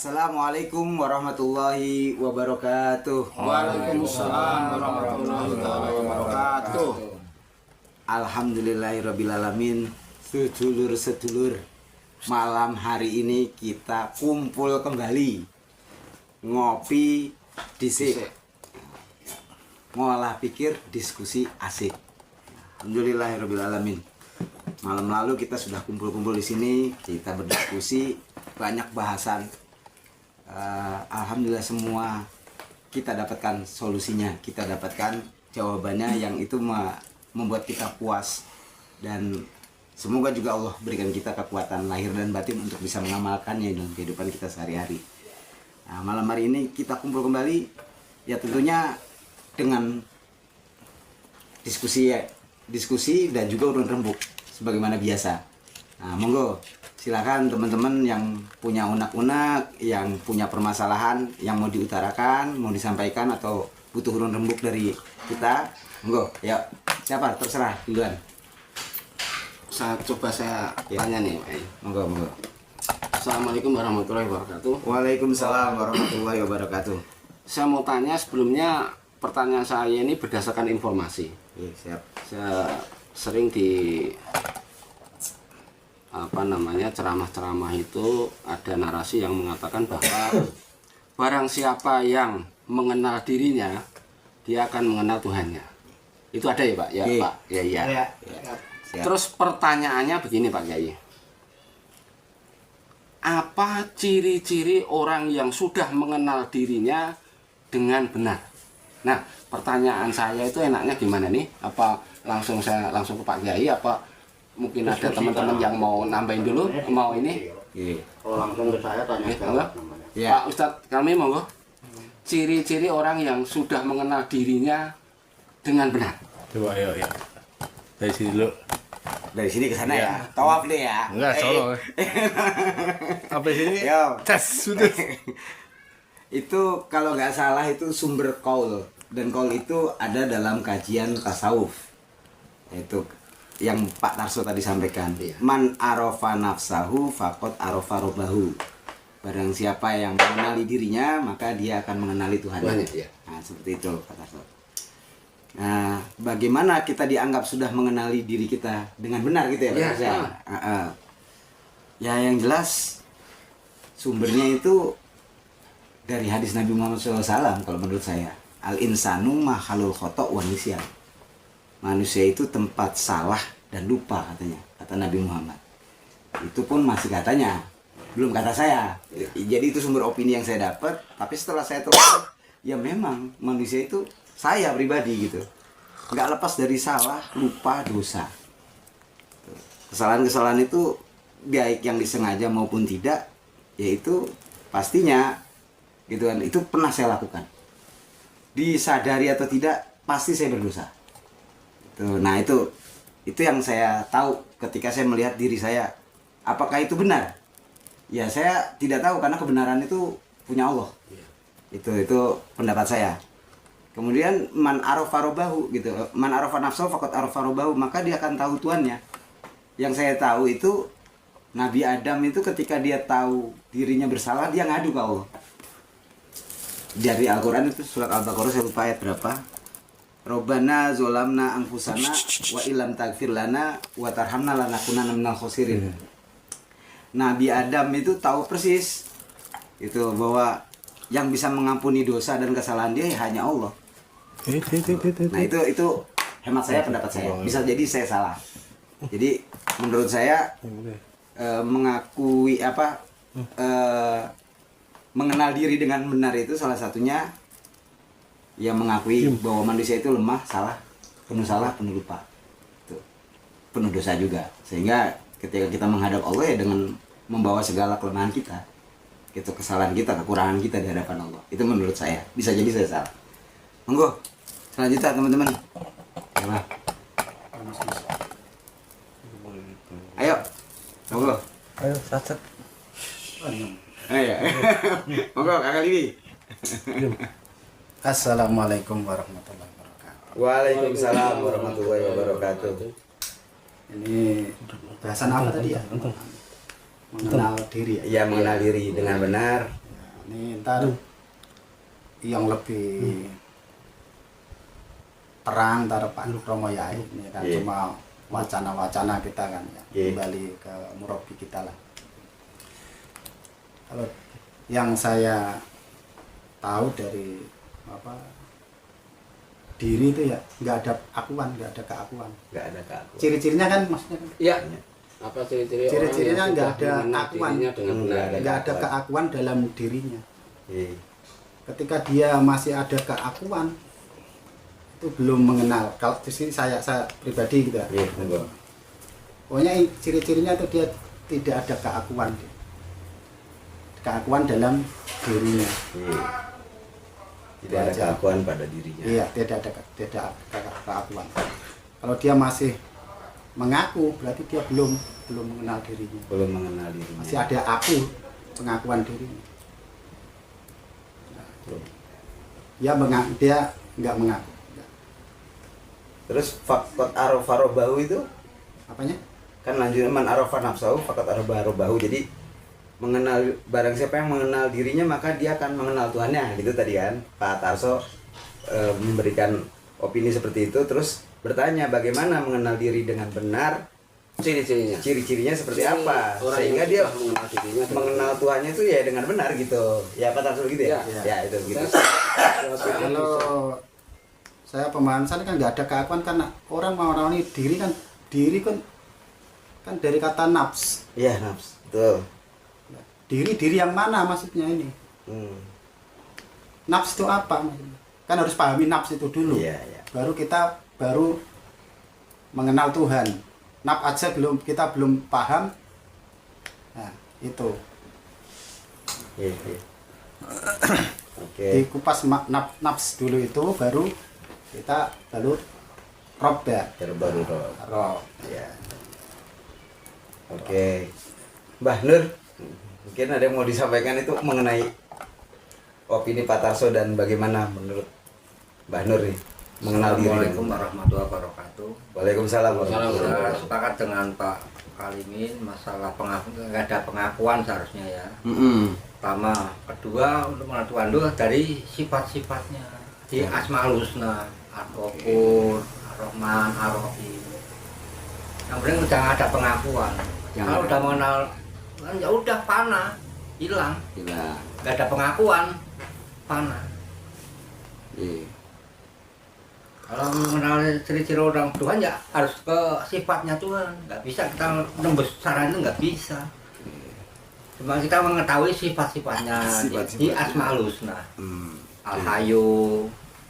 Assalamualaikum warahmatullahi wabarakatuh. Waalaikumsalam warahmatullahi wabarakatuh. Alhamdulillahirrabbilalamin. Sedulur-sedulur, malam hari ini kita kumpul kembali ngopi disik, ngolah pikir, diskusi asik. Alhamdulillahirrabbilalamin. Malam lalu kita sudah kumpul-kumpul di sini, kita berdiskusi, banyak bahasan. Alhamdulillah semua kita dapatkan solusinya, kita dapatkan jawabannya yang itu membuat kita puas, dan semoga juga Allah berikan kita kekuatan lahir dan batin untuk bisa mengamalkannya dalam kehidupan kita sehari-hari. Nah, malam hari ini kita kumpul kembali, ya tentunya dengan diskusi dan juga urun rembuk sebagaimana biasa. Nah, monggo silakan teman-teman yang punya unek-unek, yang punya permasalahan yang mau diutarakan, mau disampaikan atau butuh urun rembuk dari kita, monggo. Ya, siapa? Terserah duluan. Saya tanya nih, Monggo. Assalamualaikum warahmatullahi wabarakatuh. Waalaikumsalam warahmatullahi wabarakatuh. Saya mau tanya sebelumnya, pertanyaan saya ini berdasarkan informasi. Siap. Saya sering di ceramah-ceramah itu ada narasi yang mengatakan bahwa barang siapa yang mengenal dirinya, dia akan mengenal Tuhannya. Itu ada ya Pak? Ya Pak. Ya. Terus pertanyaannya begini Pak Kiai. Apa ciri-ciri orang yang sudah mengenal dirinya dengan benar? Nah, pertanyaan saya itu enaknya gimana nih? Apa saya langsung ke Pak Kiai, apa mungkin ada teman-teman yang mau nambahin dulu, mau ini? Kalau langsung ke saya tanya jawab. Pak Ustadz, kami monggo. Ciri-ciri orang yang sudah mengenal dirinya dengan benar. Coba ayo. Dari sini dulu. Dari sini ke sana ya. Tawaf deh ya. Enggak, solo. Sampai sini. Yo. Tes sudah. Itu kalau nggak salah itu sumber qaul, dan qaul itu ada dalam kajian tasawuf. Itu yang Pak Tarso tadi sampaikan. Man arofa nafsahu faqad arofa robbahu. Barang siapa yang mengenali dirinya, maka dia akan mengenali Tuhannya. Nah, seperti itu Pak Tarso. Nah, bagaimana kita dianggap sudah mengenali diri kita dengan benar gitu ya Pak Tarso? Ya, yang jelas sumbernya itu dari hadis Nabi Muhammad SAW kalau menurut saya. Al-insanu makhlul khoto' wa nisyan. Manusia itu tempat salah dan lupa katanya, kata Nabi Muhammad. Itu pun masih katanya, belum kata saya. Jadi itu sumber opini yang saya dapat. Tapi setelah saya telusur, ya memang manusia itu, saya pribadi gitu, nggak lepas dari salah, lupa, dosa. Kesalahan-kesalahan itu baik yang disengaja maupun tidak, yaitu pastinya gitu kan, itu pernah saya lakukan. Disadari atau tidak, pasti saya berdosa. Nah itu yang saya tahu ketika saya melihat diri saya. Apakah itu benar? Ya saya tidak tahu, karena kebenaran itu punya Allah. Itu pendapat saya. Kemudian man arafa robbahu gitu. Man arafa nafsahu faqad arafa robbahu, maka dia akan tahu Tuhannya. Yang saya tahu itu Nabi Adam itu ketika dia tahu dirinya bersalah, dia ngadu ke Allah. Dari Al-Quran itu surat Al-Baqarah, saya lupa ayat berapa. Robbana zolamna anfusana wa ilam tagfir lana wa tarhamna lanakunanna minal khosirin. Nabi Adam itu tahu persis itu bahwa yang bisa mengampuni dosa dan kesalahan dia hanya Allah. Nah itu hemat saya, pendapat saya. Bisa jadi saya salah. Jadi menurut saya mengenal diri dengan benar itu salah satunya ya mengakui bahwa manusia itu lemah, salah, penuh lupa, penuh dosa juga. Sehingga ketika kita menghadap Allah ya dengan membawa segala kelemahan kita, gitu, kesalahan kita, kekurangan kita di hadapan Allah. Itu menurut saya. Bisa jadi saya salah. Monggo, selanjutnya teman-teman. Ayo, monggo. Ayo, sat. Ayo, monggo Kakak Liwi. Assalamualaikum warahmatullahi wabarakatuh. Waalaikumsalam warahmatullahi wabarakatuh. Ini bahasan apa tadi ya? Mengenal diri ya. Ya, mengenal diri dengan benar. Ini ntar yang lebih terang ntar Pak Romo Yai ini kan Iya. cuma wacana-wacana kita kan ya. Iya. Kembali ke murabi kita lah. Kalau yang saya tahu dari apa diri itu ya nggak ada akuan, nggak ada keakuan. Nggak ada keakuan. Ciri-cirinya kan maksudnya kan Iya. Apa ciri-ciri Ciri-cirinya orang yang nggak sudah ada mengenal akuan. dirinya dengan benar? nggak ada keakuan dalam dirinya. Iya. Ketika dia masih ada keakuan itu belum mengenal. Kalau di sini saya pribadi gitu ya. Iya, monggo. Pokoknya ciri-cirinya itu dia tidak ada keakuan. Keakuan dalam dirinya. Iya. Tidak ada keakuan pada dirinya. Iya, tidak ada keakuan. Kalau dia masih mengaku berarti dia belum mengenal dirinya. Belum mengenal dirinya. Masih ada aku, pengakuan dirinya. Dia nggak mengaku. Terus fakot arofarobahu itu Apanya? kan lanjutnya man arofa nafsahu fakot arofarobahu. Jadi mengenal, barang siapa yang mengenal dirinya maka dia akan mengenal Tuhannya, gitu tadi kan Pak Tarso memberikan opini seperti itu. Terus bertanya bagaimana mengenal diri dengan benar, Ciri-cirinya. ciri-cirinya seperti apa, Orang sehingga yang dia sudah mengenal dirinya dengan mengenal Tuhannya itu ya dengan benar gitu ya Pak Tarso gitu ya. Ya. Ya itu gitu. Kalau saya pemahaman saya kan nggak ada keakuan karena orang ini diri kan dari kata nafs. Iya nafs, betul. Diri yang mana maksudnya ini? Nafs itu apa maksudnya? Kan harus pahami nafs itu dulu. Iya, iya. Baru kita mengenal Tuhan. Nafs aja kita belum paham. Nah, itu. Iya, iya. Oke. Dikupas nafs dulu itu baru rob ya. Baru Rob. ya. Oke. Mbah Nur, mungkin ada yang mau disampaikan itu mengenai opini Pak Tarso dan bagaimana menurut Mbah Nur nih mengenal diri. Assalamualaikum warahmatullahi wabarakatuh. Waalaikumsalam. Saya sepakat dengan Pak Kalimin masalah nggak ada pengakuan seharusnya ya. Pertama, kedua untuk mengenal Tuhan itu dari sifat-sifatnya di Asmaul Husna, Ar-Ghafur, Ar-Rahman, Ar-Rahim. Yang penting udah ada pengakuan. Kalau udah mengenal kan ya udah panah, hilang. Gila. Nggak ada pengakuan, panah. Iya. Kalau mengenal ciri-ciri orang Tuhan ya harus ke sifatnya Tuhan. Nggak bisa kita nembus saran itu nggak bisa. Cuma kita mengetahui sifat-sifatnya di Asmaul Husna. Al-Hayyu,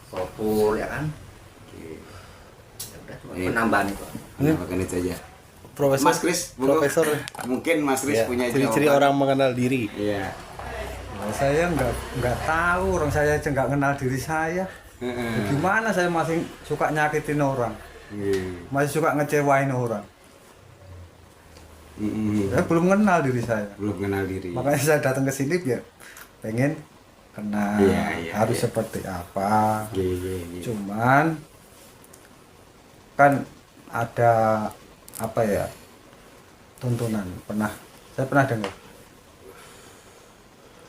Ghafur ya kan. Ya udah cuma penambahan itu. Menambahkan itu aja. Profesor. Mas Kris, monggo. Profesor. Mungkin Mas Kris Ya, punya ciri-ciri jawaban. orang mengenal diri. Iya. Nah, saya nggak tahu, orang saya aja nggak kenal diri saya. Gimana saya masih suka nyakitin orang, masih suka ngecewain orang. Saya belum kenal diri saya. Belum kenal diri. Makanya saya datang ke sini biar pengen kenal harus seperti apa. Iya. Cuman kan ada apa ya, tuntunan. Saya pernah dengar.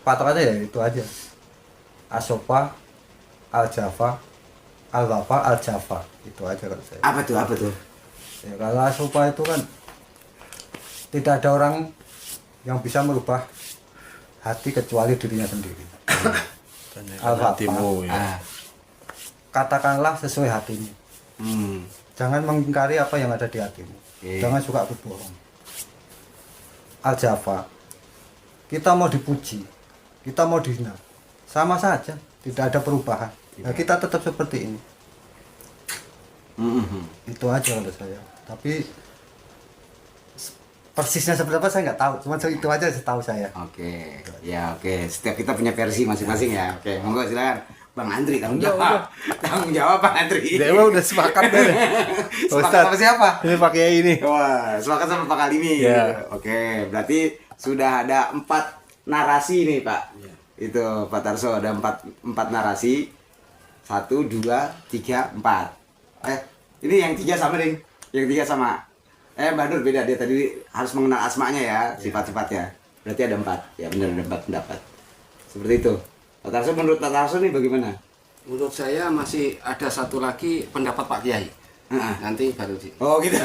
Patokannya ya itu aja. Asofa, Al-Jafa, Al-Wafa, Al-Jafa. Itu aja kalau saya. Apa tuh? Ya, kalau Asofa itu kan tidak ada orang yang bisa merubah hati kecuali dirinya sendiri. Al-Wafa, Hatimu ya. katakanlah sesuai hatimu. Jangan mengingkari apa yang ada di hatimu. Jangan suka berbohong. Al-Jafa, kita mau dipuji, kita mau dihina, sama saja, tidak ada perubahan. Nah, kita tetap seperti ini. Itu aja kalau saya. Tapi persisnya seperti apa saya nggak tahu. Cuma itu aja setahu saya. Oke. Ya, oke. Setiap kita punya versi masing-masing ya. Oke, monggo silakan. Bang Andri tanggung jawab. Tanggung jawab Bang Andri. Dewa udah sepakat deh. Sepakat sama siapa? Ini pakai ini. Wah, sepakat sama Pak Kalimi. Ya. Oke, berarti sudah ada 4 narasi nih Pak. Itu Pak Tarso ada 4 narasi. 1, 2, 3, 4. Ini yang 3 sama nih. Yang 3 sama. Mbak Nur beda, dia tadi harus mengenal asmanya ya, sifat-sifatnya. Berarti ada 4. Ya benar ada 4 pendapat. Seperti itu. Pak Tarso, menurut Pak Tarso nih bagaimana? Menurut saya masih ada satu lagi pendapat Pak Kiai. Nanti baru di. Oh gitu.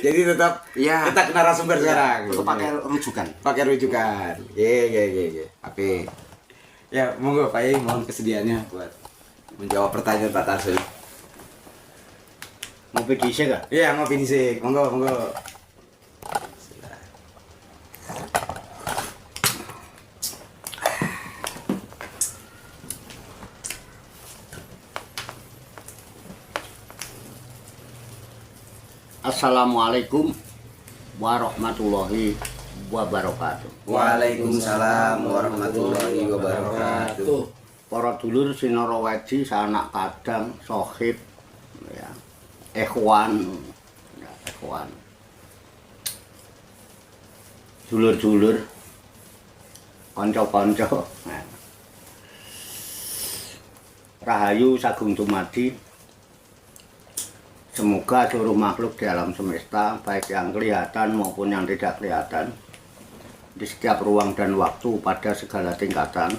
Jadi tetap Iya. kita ke narasumber sekarang. Itu pakai rujukan. Pakai rujukan. Ye. Oke. Ya, monggo Pak Yai, mohon kesediaannya buat menjawab pertanyaan Pak Tarso. Ngopi dhisik ah. Iya, ngopi dhisik. Monggo. Assalamualaikum warahmatullahi wabarakatuh. Waalaikumsalam warahmatullahi wabarakatuh. Para dulur sinara wedi sanak kadang sohib ya. Ikhwan. Dulur-dulur kanca-kanca. Rahayu sagung dumadi. Semoga seluruh makhluk di alam semesta, baik yang kelihatan maupun yang tidak kelihatan, di setiap ruang dan waktu pada segala tingkatan,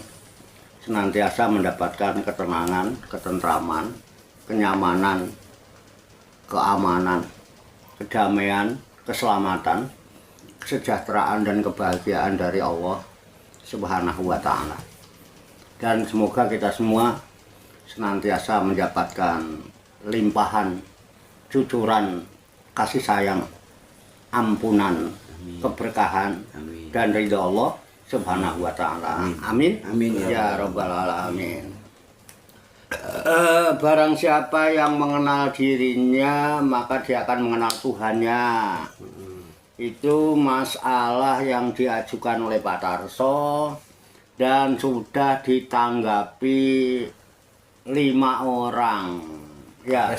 senantiasa mendapatkan ketenangan, ketentraman, kenyamanan, keamanan, kedamaian, keselamatan, kesejahteraan dan kebahagiaan dari Allah Subhanahu wa Ta'ala. Dan semoga kita semua senantiasa mendapatkan limpahan cucuran kasih sayang, ampunan, keberkahan, dan ridha Allah Subhanahu wa Ta'ala. Amin. Amin Ya Rabbal Alamin. Barang siapa yang mengenal dirinya, maka dia akan mengenal Tuhannya. Itu masalah yang diajukan oleh Pak Tarso dan sudah ditanggapi 5 orang. Ya.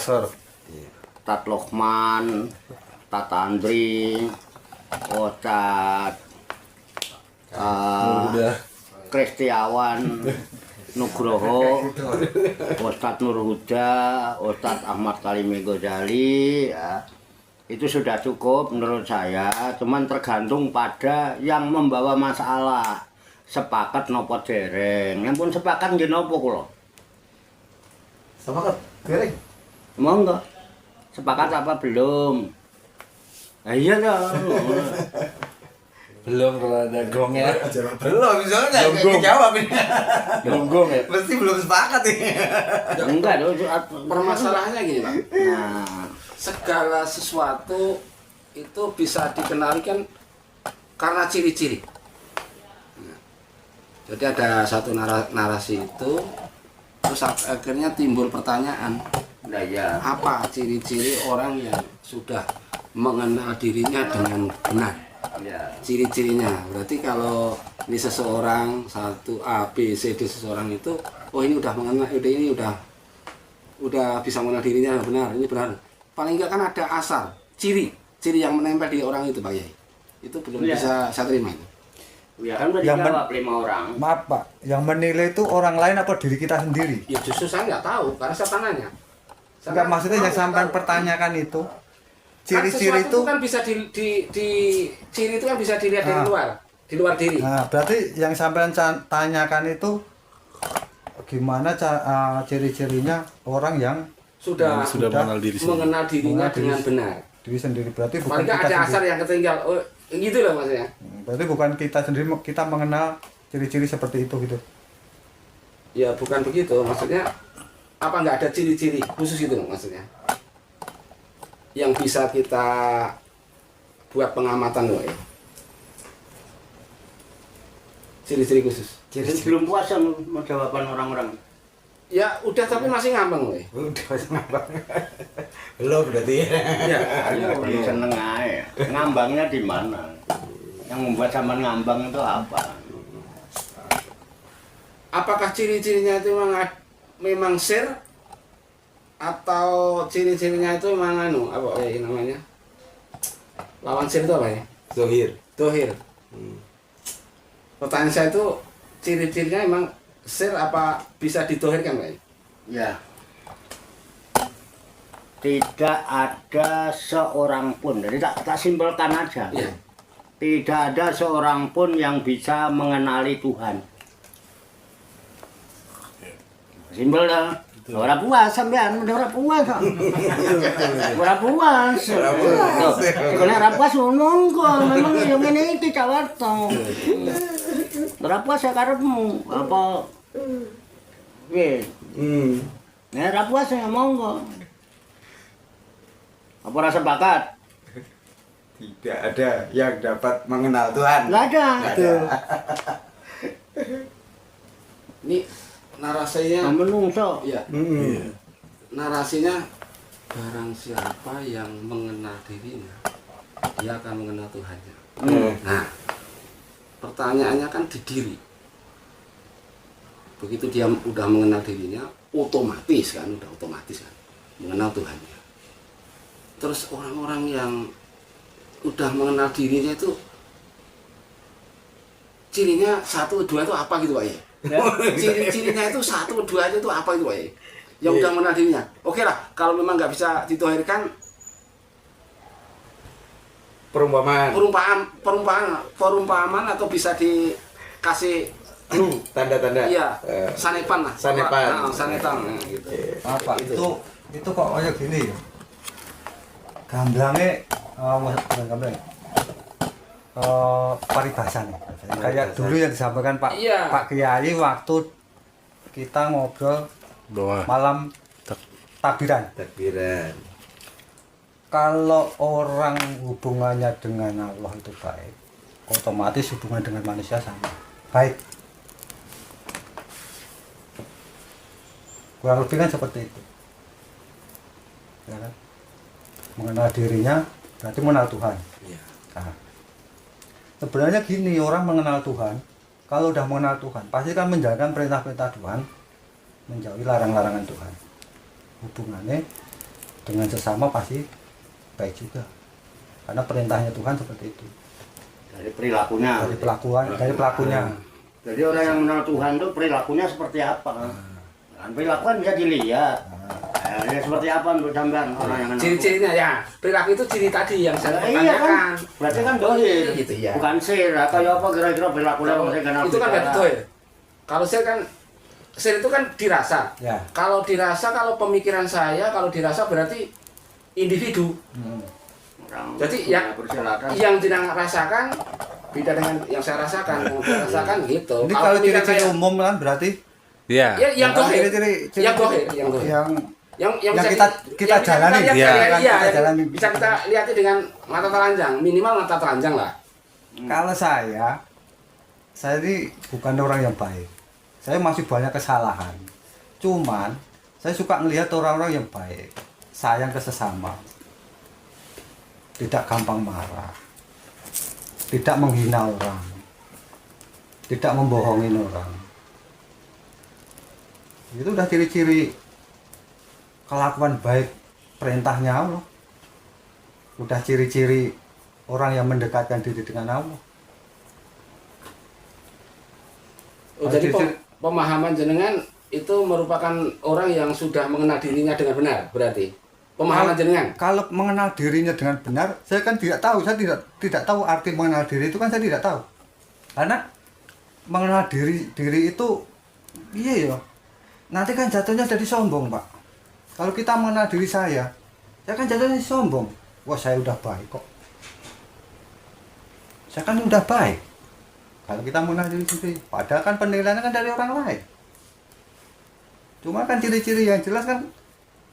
Tat Lokman, Tat Andri, Ustad Kristiawan Nugroho, Ustad Nurhuda, Ustad Ahmad Kalimi Ghazali ya. Itu sudah cukup menurut saya, cuman tergantung pada yang membawa masalah. Sepakat nopo dereng, yang pun sepakat nggih nopo kula. Sepakat dereng. Monggo. Sepakat apa belum? Iya dong. Belum kalau ada gongnya. Belum, misalnya nggak jawab ini. Gong ya. Mesti belum sepakat nih. Enggak dong. Permasalahannya gini Pak. Nah, Segala sesuatu itu bisa dikenali kan karena ciri-ciri. Nah, jadi ada satu narasi itu, terus akhirnya timbul pertanyaan. nah ya. Apa ciri-ciri orang yang sudah mengenal dirinya dengan benar? Ya. Ciri-cirinya berarti kalau ini seseorang satu A B C D seseorang itu, oh ini udah mengenal, ini udah bisa mengenal dirinya benar, ini benar. Paling enggak kan ada asal ciri yang menempel di orang itu Pak Yai. Itu belum Ya. bisa saya terima itu. Ya kan udah Yang dijawab 5 orang. Maaf Pak, yang menilai itu orang lain apa diri kita sendiri? Ya justru saya nggak tahu karena saya tanya. Enggak, maksudnya yang sampai pertanyakan itu ciri-ciri kan itu. kan bisa ciri itu kan bisa dilihat dari luar, di luar diri. Nah, berarti yang sampai tanyakan itu gimana ciri-cirinya orang yang Sudah mengenal diri sendiri. mengenal dirinya Mengenal diri dengan benar. diri sendiri, berarti bukan Paling nggak kita ada asar sendiri. yang ketinggal. Oh, gitu loh maksudnya. Berarti bukan kita sendiri, kita mengenal ciri-ciri seperti itu gitu. Ya bukan begitu, maksudnya apa nggak ada ciri-ciri khusus gitu loh maksudnya. Yang bisa kita buat pengamatan loh ya. Ciri-ciri khusus. Belum puas sama jawaban orang-orang. Ya udah tapi masih ngambang loh. Udah ngambang. Belum berarti. Ya, Belum seneng aja. Ngambangnya di mana? Yang membuat zaman ngambang itu apa? apakah ciri-cirinya itu memang sir atau ciri-cirinya itu memang apa namanya? Lawan sir itu apa ya? Zohir. Dohir. Pertanyaan saya itu ciri-cirinya emang sir apa bisa didohirkan Pak? Ya. Tidak ada seorang pun, jadi tak simpelkan aja. Iya. Tidak ada seorang pun yang bisa mengenali Tuhan. Simpel dah. Ora puas sampean, ora puas. Ora puas. Tuh, kena ora puas ngomong kok, memang yo ngene iki cawarta. Ora puas ya karepmu, apa piye? Nek ora puas ya monggo. Apa rasa bakat? Tidak ada yang dapat mengenal Tuhan. Enggak ada. Ini narasinya Menungso. ya. Narasinya barang siapa yang mengenal dirinya, dia akan mengenal Tuhannya. Nah, pertanyaannya kan di diri. Begitu dia udah mengenal dirinya, otomatis kan, udah otomatis kan mengenal Tuhannya. Terus orang-orang yang udah mengenal dirinya itu cirinya 1, 2 itu apa gitu Pak ya? Ciri-cirinya itu 1, 2 aja itu apa itu Pak ya? Yang udah mengenal dirinya. Oke lah, kalau memang nggak bisa ditohirkan perumpamaan atau bisa dikasih Tanda-tanda. iya sanepan lah. Sanepan. Sanepan gitu. Apa itu kok kayak gini ya. Gamblangnya bukan gamblang. Paribasan. Kayak dulu yang disampaikan Pak Iya. Pak Kiai waktu kita ngobrol malam takbiran. Takbiran. Kalau orang hubungannya dengan Allah itu baik, otomatis hubungan dengan manusia sama baik. Kurang lebih kan seperti itu, ya kan? Mengenal dirinya berarti mengenal Tuhan. Iya. Nah, sebenarnya gini, orang mengenal Tuhan, kalau udah mengenal Tuhan pasti kan menjalankan perintah-perintah Tuhan, menjauhi larang-larangan Tuhan. Hubungannya dengan sesama pasti baik juga, karena perintahnya Tuhan seperti itu. Dari perilakunya. Dari pelakunya. Jadi orang yang mengenal Tuhan itu perilakunya seperti apa? Kan perilaku kan bisa dilihat. Ya, seperti apa menurut sampean orang yang mengenal Ciri-cirinya ya, perilaku itu ciri tadi yang saya Tuhan? Iya kan? pertanyakan. Berarti kan dohir. Gitu ya. Bukan sir. Kayak apa kira-kira perilakunya Kalau orang yang kenal itu kan bicara? betul ya. Kalau saya kan sir itu kan dirasa. Ya. Kalau dirasa, kalau pemikiran saya, kalau dirasa berarti individu. Orang Jadi punya yang persyaratan. yang tidak rasakan beda dengan yang saya rasakan. Yang saya rasakan gitu. Ini kalau pemikiran ciri-ciri saya- umum kan berarti ya, yang Kalau dohir, ciri-ciri- yang dohir, yang dohir. yang yang yang bisa kita jalani, lihat, ya, iya, kan kita yang jalani. bisa kita lihat dengan mata telanjang, minimal mata telanjang lah. Kalau saya ini bukan orang yang baik. Saya masih banyak kesalahan. Cuman saya suka melihat orang-orang yang baik, sayang ke sesama, tidak gampang marah, tidak menghina orang, tidak membohongin orang. Itu udah ciri-ciri kelakuan baik perintahnya Allah. Udah ciri-ciri orang yang mendekatkan diri dengan Allah. Oh, jadi pemahaman jenengan itu merupakan orang yang sudah mengenal dirinya dengan benar, berarti pemahaman jenengan. Kalau mengenal dirinya dengan benar, saya kan tidak tahu. Saya tidak tahu arti mengenal diri itu kan saya tidak tahu. Karena mengenal diri itu iya ya. Nanti kan jatuhnya jadi sombong, Pak. Kalau kita mengenal diri saya kan jatuhnya sombong. Wah, saya udah baik kok. Saya kan udah baik. Kalau kita mengenal diri sendiri, padahal kan penilaiannya kan dari orang lain. Cuma kan ciri-ciri yang jelas kan,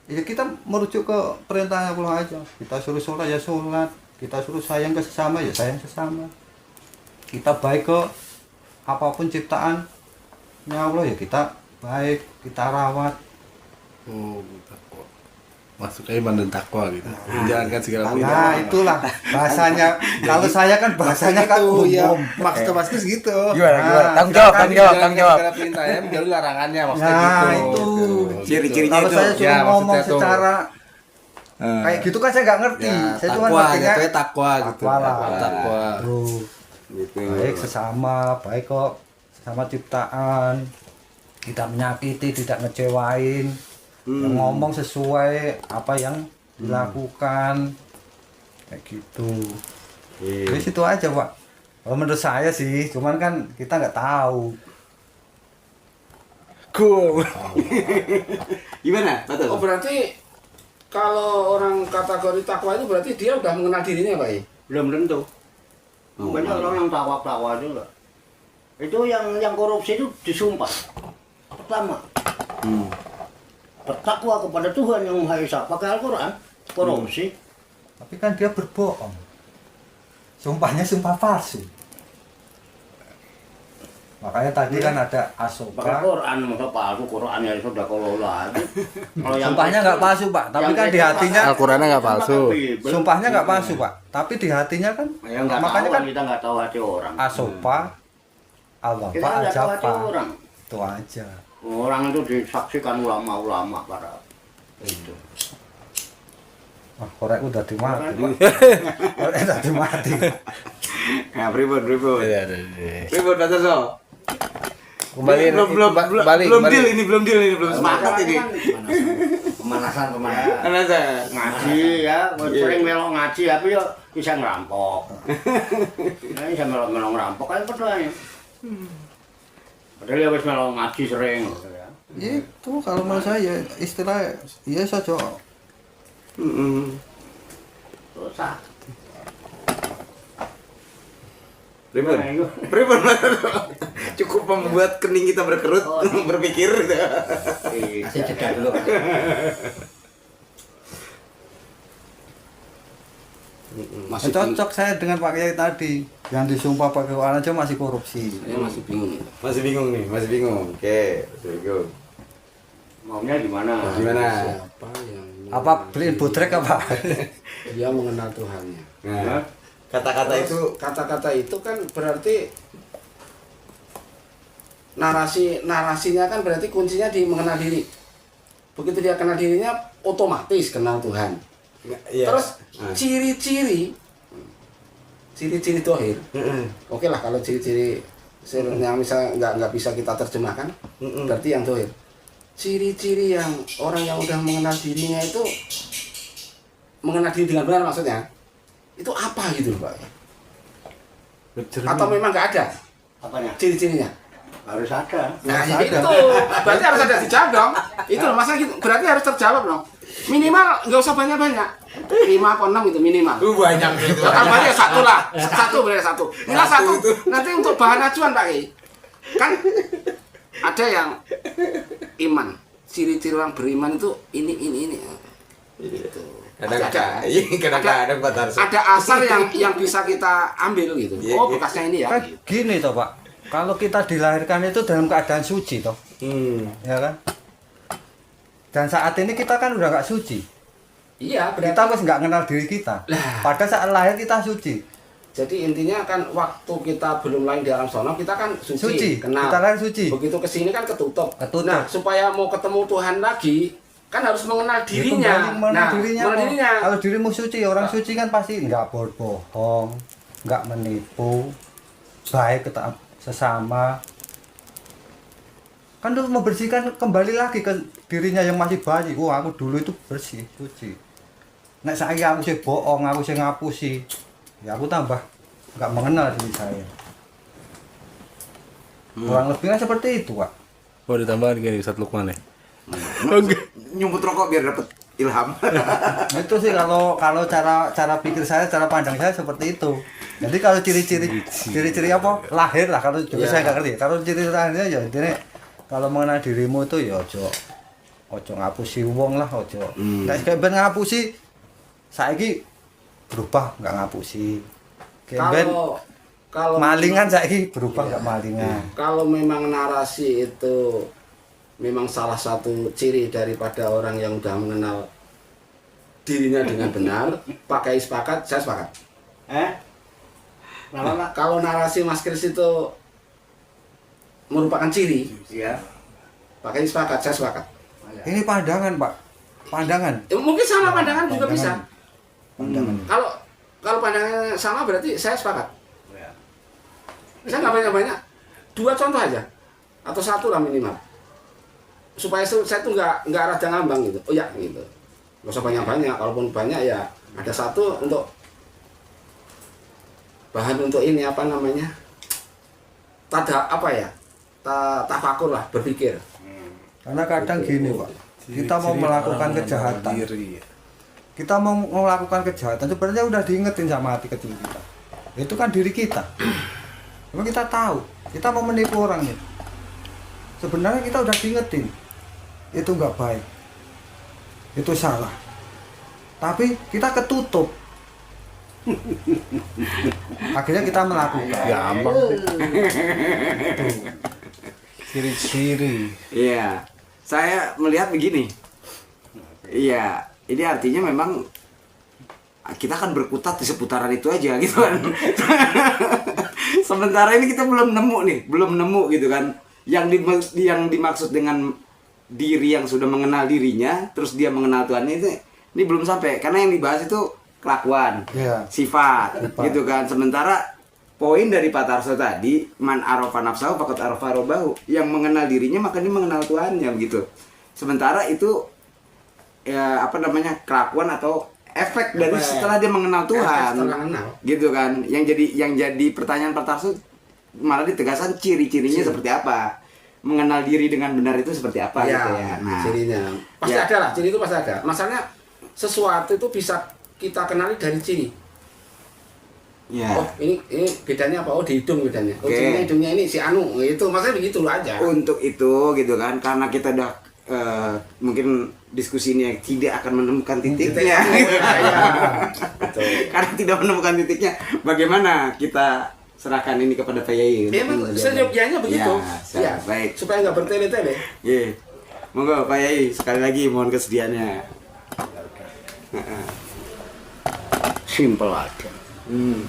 ya kita merujuk ke perintahnya Allah aja. Kita suruh sholat ya sholat, kita suruh sayang ke sesama ya sayang sesama. Kita baik ke apapun ciptaannya Allah ya kita baik, kita rawat. Oh, takwa. Masuknya iman dan takwa gitu. Menjalankan segala Nah perintah. itulah bahasanya. Kalau saya kan bahasanya kan Itu ya umum. maksud Mas gitu. Gimana? Tanggung jawab. Segala perintahnya menjauhi larangannya maksudnya Nah, gitu. itu. Ciri-cirinya Kalau itu. saya suruh Ya, ngomong maksudnya tuh. secara kayak gitu kan saya nggak ngerti. Ya, Saya cuma takwa, ngertinya jatuhnya takwa gitu. takwa lah. Takwa. Tuh. Gitu. Baik sesama, baik kok sesama ciptaan. Tidak menyakiti, tidak ngecewain. Yang ngomong sesuai apa yang dilakukan. Kayak gitu. Jadi situ aja, Pak. Kalau menurut saya sih, cuman kan kita nggak tahu. Assalamualaikum. Gimana? Betul. Oh berarti kalau orang kategori takwa itu berarti dia udah mengenal dirinya Pak ya? Belum tentu. Oh, Banyak orang yang takwa-takwa juga. Itu yang korupsi itu disumpah. Pertama, bertakwa kepada Tuhan yang Maha Esa. Pakai Al-Quran, korupsi. Tapi kan dia berbohong. Sumpahnya sumpah palsu. Makanya tadi kan ada Pakai asoka. Quran, masa palsu, Quran ya sudah kalau lagi. Kalau yang Sumpahnya nggak palsu, Pak. Tapi yang kan di itu hatinya Al-Qurannya nggak palsu. sumpahnya nggak palsu, Pak. Tapi di hatinya kan Ya nggak makanya tahu kan kita nggak tahu hati orang. asopa, Kita al-wafa, nggak tahu hati al-jafa. orang. Itu aja. Orang itu disaksikan ulama-ulama para itu. Wah, korek udah dimati, Pak. Korek udah dimati. Nah, pripun. Iya. Pripun Pak Tarso? Kembali belum deal ini, belum semangat ini. Pemanasan. Karena saya Ngaji ya, sering melok ngaji tapi yo bisa ngerampok. Nah, bisa melok ngerampok kan padahal. Padahal ya wis melok ngaji sering gitu ya. Itu kalau menurut saya istilah ya saja. Susah. Pripun? Cukup membuat kening kita berkerut, berpikir gitu. Kasih jeda dulu. Masih Cocok saya dengan Pak Kiai tadi yang disumpah pakai Quran aja masih korupsi. Saya masih bingung. Masih bingung. Oke, masih bingung. Maunya gimana? Gimana? Siapa yang Apa beliin butrek apa? dia mengenal Tuhannya? Nah, kata-kata itu Kata-kata itu kan berarti narasinya kan berarti kuncinya di mengenal diri. Begitu dia kenal dirinya, otomatis kenal Tuhan. ya. Terus ciri-ciri dohir. Oke lah kalau ciri-ciri yang misalnya nggak bisa kita terjemahkan, berarti yang dohir. Ciri-ciri yang orang yang udah mengenal dirinya itu mengenal diri dengan benar maksudnya itu apa gitu Pak? Atau memang nggak ada Apanya? ciri-cirinya? Harus ada. Nah itu berarti harus ada dijawab dong. Itu loh masa gitu berarti harus terjawab dong. Minimal nggak usah banyak-banyak. 5 atau 6 itu minimal. banyak gitu. Tambahnya satu lah, satu. Minimal satu. Nanti untuk bahan acuan Pak Kiai. Kan ada yang iman. Ciri-ciri orang beriman itu ini. Gitu. Kadang-kadang Pak Tarso. Ada asar yang bisa kita ambil gitu. Oh bekasnya ini ya. Kan gini toh Pak. Kalau kita dilahirkan itu dalam keadaan suci toh, ya kan? Dan saat ini kita kan udah nggak suci. Iya berarti. Kita harus nggak kenal diri kita. Pada saat lahir kita suci. Jadi intinya kan waktu kita belum lahir di alam sana kita kan suci, kenal. Kita lahir suci. Begitu kesini kan ketutup. Ketutup. Nah supaya mau ketemu Tuhan lagi kan harus mengenal dirinya. Mengenal dirinya. mengenal Kok. dirinya. Kalau dirimu suci, orang suci kan pasti nggak berbohong, nggak menipu, baik ke sesama. Kan untuk membersihkan kembali lagi ke dirinya yang masih bayi. Wah, aku dulu itu bersih, suci. Nek saya aku sih bohong, aku sih ngapusi. Ya aku tambah nggak mengenal diri saya. Kurang lebihnya seperti itu, Pak. Oh, ditambahkan gini Ustaz Lukman ya. Nyumput rokok biar dapat ilham. Itu sih kalau cara pikir saya, cara pandang saya seperti itu. Jadi kalau ciri-ciri apa lahir lah kalau juga saya nggak ngerti. Kalau ciri lahirnya ya intinya kalau mengenal dirimu itu ya ojo ngapusi wong lah ojo. Nek ben ngapusi saiki berubah nggak ngapusi. Kalau Malingan saiki berubah nggak malingan. kalau memang narasi itu memang salah satu ciri daripada orang yang udah mengenal dirinya dengan benar, pakai sepakat, saya sepakat. Nah, kalau narasi Mas Kris itu merupakan ciri, Iya. pakai sepakat, saya sepakat. Ini pandangan, Pak. Pandangan. Mungkin sama pandangan juga bisa. Pandangan. Kalau pandangannya sama berarti saya sepakat. Ya. Saya nggak banyak-banyak. 2 contoh aja atau 1 lah minimal. Supaya saya tuh nggak rada ngambang gitu. Oh ya gitu. Nggak usah banyak-banyak. Kalaupun banyak ya ada 1 untuk bahan untuk ini apa namanya? Tafakur lah, berpikir. Karena kadang gini Pak, kita mau Ciri-ciri melakukan orang mengenal kejahatan, diri. kita mau melakukan kejahatan sebenarnya udah diingetin sama hati kecil kita. Itu kan diri kita. Cuma kita tahu, kita mau menipu orang nih. Sebenarnya kita udah diingetin, itu nggak baik, itu salah. Tapi kita ketutup. Akhirnya kita melakukan. Gampang sih. Ciri-ciri. Iya, saya melihat begini. Iya, ini artinya memang kita akan berkutat di seputaran itu aja gitu kan. Sementara ini kita belum nemu gitu kan. Yang dimaksud dengan diri yang sudah mengenal dirinya, terus dia mengenal Tuhannya itu, ini belum sampai. Karena yang dibahas itu kelakuan, Iya. sifat, gitu kan. Sementara poin dari Pak Tarso tadi, man arofa nafsahu faqad arofa robbahu, yang mengenal dirinya maka dia mengenal Tuhannya begitu. Sementara itu ya apa namanya, kelakuan atau efek dari setelah dia mengenal Tuhan, setelah kenal. gitu kan. Yang jadi pertanyaan Pak Tarso malah ditegaskan ciri-cirinya seperti apa, mengenal diri dengan benar itu seperti apa Ya, gitu ya. Nah, cirinya pasti ya. ada lah, ciri itu pasti ada. Masalahnya sesuatu itu bisa kita kenali dari ciri. Ya. Oh ini bedanya apa? Oh di hidung bedanya. Oh Oke. cirinya hidungnya ini si Anu itu, maksudnya begitu aja. Untuk itu gitu kan, karena kita udah mungkin diskusi ini tidak akan menemukan titiknya. Karena tidak menemukan titiknya, bagaimana kita serahkan ini kepada Pak Yai? Memang seyogyanya begitu. Ya, baik. Supaya nggak bertele-tele. Iya. Monggo Pak Yai, sekali lagi mohon kesediaannya. Simpel aja. Hmm.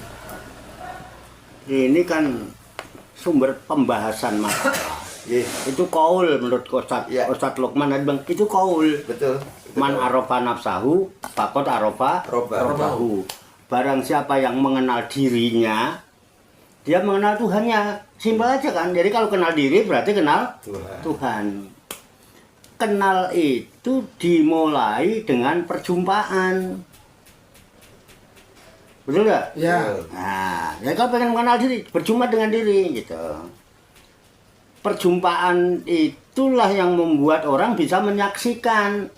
Ini kan sumber pembahasan masalah. Iya. Itu kaul menurut Ustadz Ya. Ustadz Luqman tadi bilang itu kaul. Betul. Man arofa nafsahu faqad arofa robbahu. Barang siapa yang mengenal dirinya, dia mengenal Tuhannya. Simpel aja kan. Jadi kalau kenal diri berarti kenal Tuhan. Kenal itu dimulai dengan perjumpaan. Betul nggak? Ya. Nah, ya kalau pengen mengenal diri, berjumpa dengan diri gitu. Perjumpaan itulah yang membuat orang bisa menyaksikan.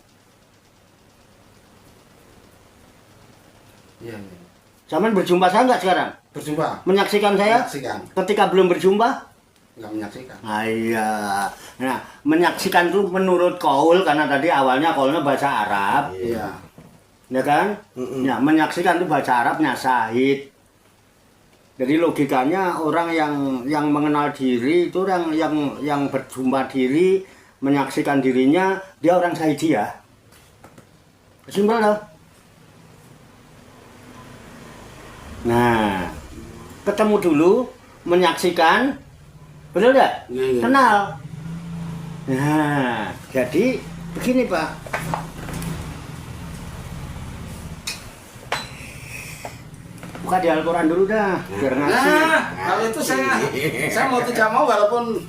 Iya. Zaman berjumpa saya nggak sekarang? Berjumpa. Menyaksikan saya? Menyaksikan. Ketika belum berjumpa? Nggak menyaksikan. Nah, iya. Nah, menyaksikan itu menurut kaul, karena tadi awalnya kaulnya bahasa Arab. Iya. Ya kan? Ya, menyaksikan itu bahasa Arabnya syahid. Jadi logikanya orang yang mengenal diri itu orang yang berjumpa diri, menyaksikan dirinya, dia orang syahidi ya. Simpel loh. Nah, ketemu dulu, menyaksikan, betul nggak? Iya. Kenal. Nah, jadi begini Pak. Buka di Al-Quran dulu dah, biar ngasih. Nah, kalau itu saya mau tidak mau walaupun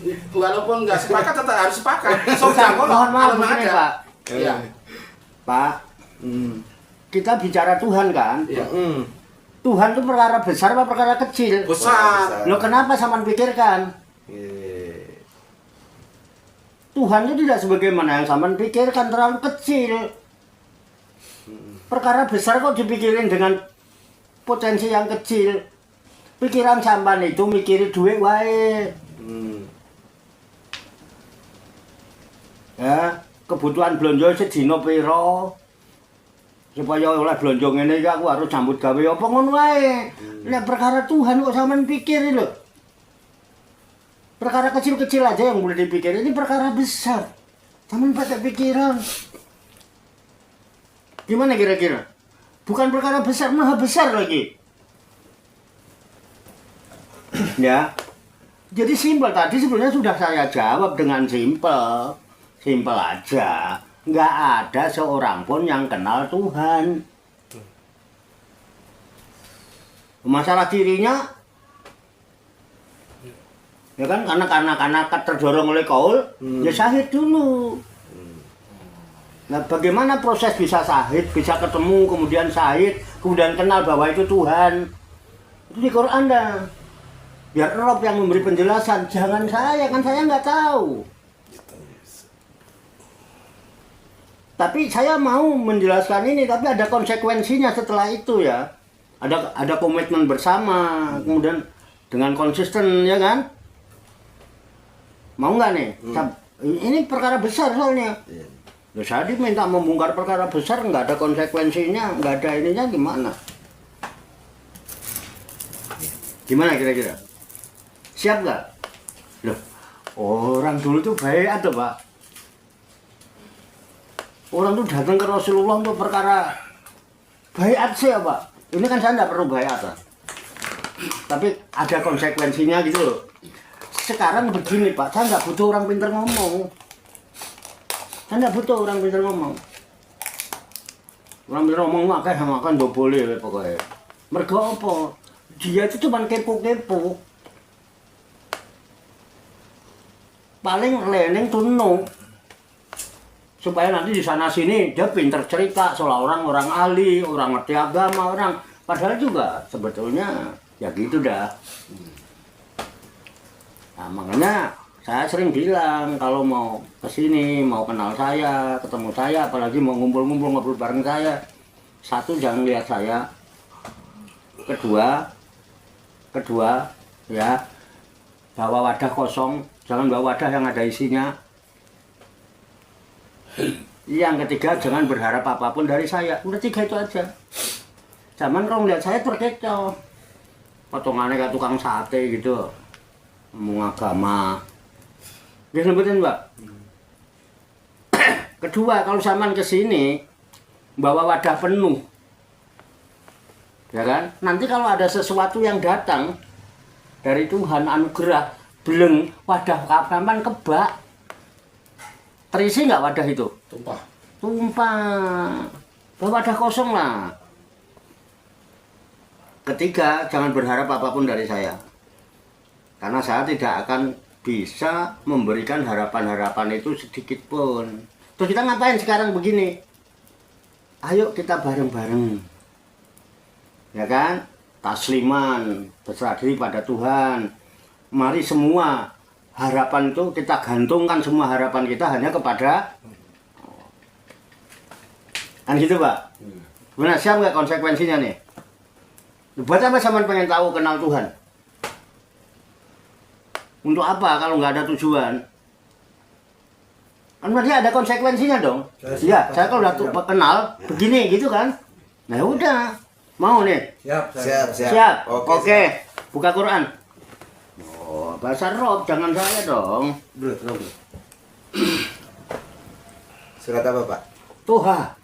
nggak sepakat tetap harus sepakat. So jangan Mohon maaf kalau begini ada. Pak. Iya. Pak, kita bicara Tuhan kan? Iya. Tuhan itu perkara besar apa perkara kecil? Besar. Lo kenapa sampean pikirkan? Tuhan itu tidak sebagaimana yang sampean pikirkan, terlalu kecil. Perkara besar kok dipikirin dengan potensi yang kecil. Pikiran sampean itu mikirin duit wae. Ya, kebutuhan blonjo sedina pira? Supaya oleh blonjo ngene iki aku harus sambut gawe apa ngono wae. Nek perkara Tuhan kok sampean pikirin lho. Perkara kecil-kecil aja yang boleh dipikirin, ini perkara besar. Sampean pada pikiran. Gimana kira-kira? Bukan perkara besar, maha besar lagi. Ya. Jadi simpel tadi sebenarnya sudah saya jawab dengan simpel. Simpel aja. Nggak ada seorang pun yang kenal Tuhan. Masalah dirinya, ya kan karena terdorong oleh kaul, ya syahid dulu. Nah, bagaimana proses bisa syahid, bisa ketemu, kemudian syahid, kemudian kenal bahwa itu Tuhan? Itu di Quran dah. Biar Rob yang memberi penjelasan, jangan saya, kan saya nggak tahu. Tapi saya mau menjelaskan ini, tapi ada konsekuensinya setelah itu ya. Ada komitmen bersama, kemudian dengan konsisten ya kan. Mau nggak nih? Ini perkara besar soalnya. Loh, saya diminta membongkar perkara besar, nggak ada konsekuensinya, nggak ada ininya, gimana? Gimana kira-kira? Siap nggak? Loh, orang dulu tuh baik tuh Pak. Orang tuh datang ke Rasulullah untuk perkara bayat sih ya Pak. Ini kan saya nggak perlu bayat lah. Tapi ada konsekuensinya gitu loh. Sekarang begini Pak, saya nggak butuh orang pintar ngomong. Saya nggak butuh orang pintar ngomong. Orang pintar ngomong makan nggak boleh pokoknya. Mergo apa? Dia itu cuma kepo-kepo. Paling lening tunung. Supaya nanti di sana sini dia pintar cerita seolah orang ahli, orang ngerti agama, orang padahal juga sebetulnya ya gitu dah. Nah, makanya saya sering bilang kalau mau kesini, mau kenal saya, ketemu saya, apalagi mau ngumpul-ngumpul ngobrol bareng saya, satu jangan lihat saya, kedua ya bawa wadah kosong, jangan bawa wadah yang ada isinya. Yang ketiga, jangan berharap apapun dari saya. Udah 3 itu aja. Zaman orang lihat saya terkecoh. Potongannya kayak tukang sate gitu. Ngomong agama. Dia sebutin Mbak. Kedua, kalau zaman kesini bawa wadah penuh. Ya kan? Nanti kalau ada sesuatu yang datang dari Tuhan anugerah, beleng, wadah kapan kebak. Terisi nggak wadah itu? Tumpah. Wadah kosong lah. Ketiga, jangan berharap apapun dari saya. Karena saya tidak akan bisa memberikan harapan-harapan itu sedikit pun. Terus kita ngapain sekarang begini? Ayo kita bareng-bareng. Ya kan? Tasliman, berserah diri pada Tuhan. Mari semua harapan itu kita gantungkan, semua harapan kita hanya kepada kan gitu Pak. Benar, siap nggak konsekuensinya nih? Buat apa sama pengen tahu kenal Tuhan? Untuk apa kalau nggak ada tujuan? Kan berarti ada konsekuensinya dong. Iya, saya kalau udah kenal begini gitu kan. Nah udah, mau nih? Siap. Oke. Buka Quran. Oh, bahasa Rob, jangan saya dong. Bro. Surat apa Pak? Toha.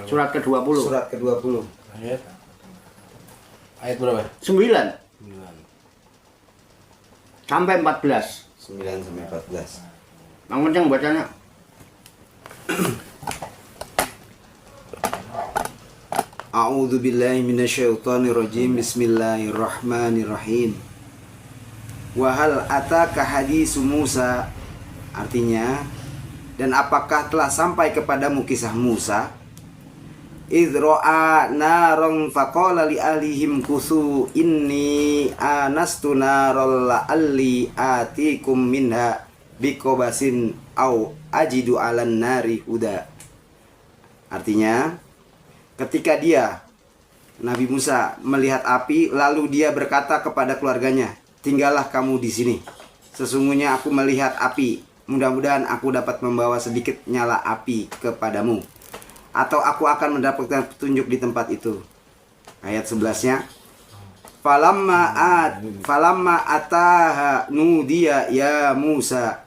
Surat ke-20. Surat ke-20. Ayat berapa? 9 sampai 14. 9 sampai 14. Yang penting bacanya. A'udzu billahi minasyaitonir rajim. Bismillahirrahmanirrahim. Wa hal ataka hadisu Musa, artinya, dan apakah telah sampai kepadamu kisah Musa? Idh ra'a naran faqala li ahlihim kusu inni anastu naral la'alli atikum minha biqabasin au ajidu 'alan nari huda. Artinya, ketika dia Nabi Musa melihat api, lalu dia berkata kepada keluarganya, "Tinggallah kamu di sini. Sesungguhnya aku melihat api. Mudah-mudahan aku dapat membawa sedikit nyala api kepadamu, atau aku akan mendapatkan petunjuk di tempat itu." Ayat 11-nya, falamma ataha nudiya ya Musa.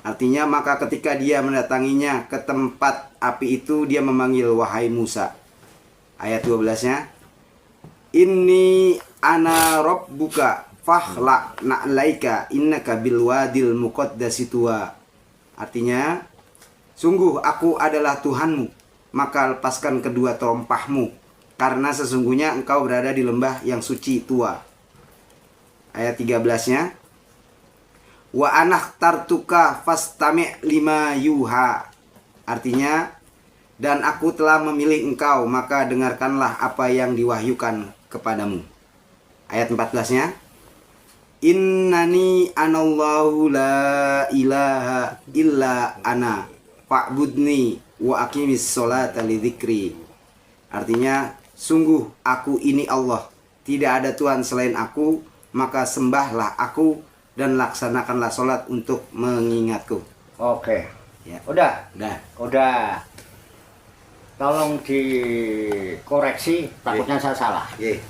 Artinya, maka ketika dia mendatanginya ke tempat api itu, dia memanggil, "Wahai Musa." Ayat 12-nya, "Inni ana rabbuka fakhla na'laika innaka bil wadil muqaddasi tuwa." Artinya, sungguh aku adalah Tuhanmu, maka lepaskan kedua terompahmu, karena sesungguhnya engkau berada di lembah yang suci tua. Ayat 13-nya, "Wa anakhtartuka fastami' lima yuha." Artinya, dan aku telah memilih engkau, maka dengarkanlah apa yang diwahyukan kepadamu. Ayat 14-nya, "Innani anallahu la ilaha illa ana fa'budni wa aqimis sholata lidzikri. Artinya, sungguh aku ini Allah, tidak ada Tuhan selain aku, maka sembahlah aku dan laksanakanlah sholat untuk mengingatku. Oke. Ya. Udah. Udah. Tolong dikoreksi, takutnya saya salah. Ye.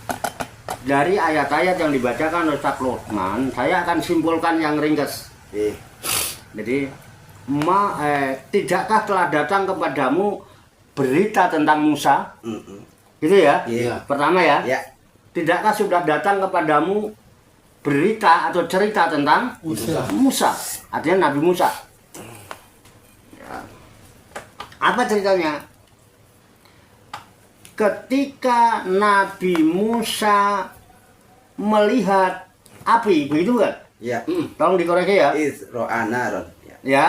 Dari ayat-ayat yang dibacakan Ustaz Luqman, saya akan simpulkan yang ringkas. Ye. Jadi, tidakkah telah datang kepadamu berita tentang Musa? Gitu ya? Iya. Pertama ya. Ya. Tidakkah sudah datang kepadamu berita atau cerita tentang Musa? Artinya Nabi Musa. Ya. Apa ceritanya? Ketika Nabi Musa melihat api, begitu kan? Ya. Tolong dikoreksi ya. Isro'a naron. Ya. Ya,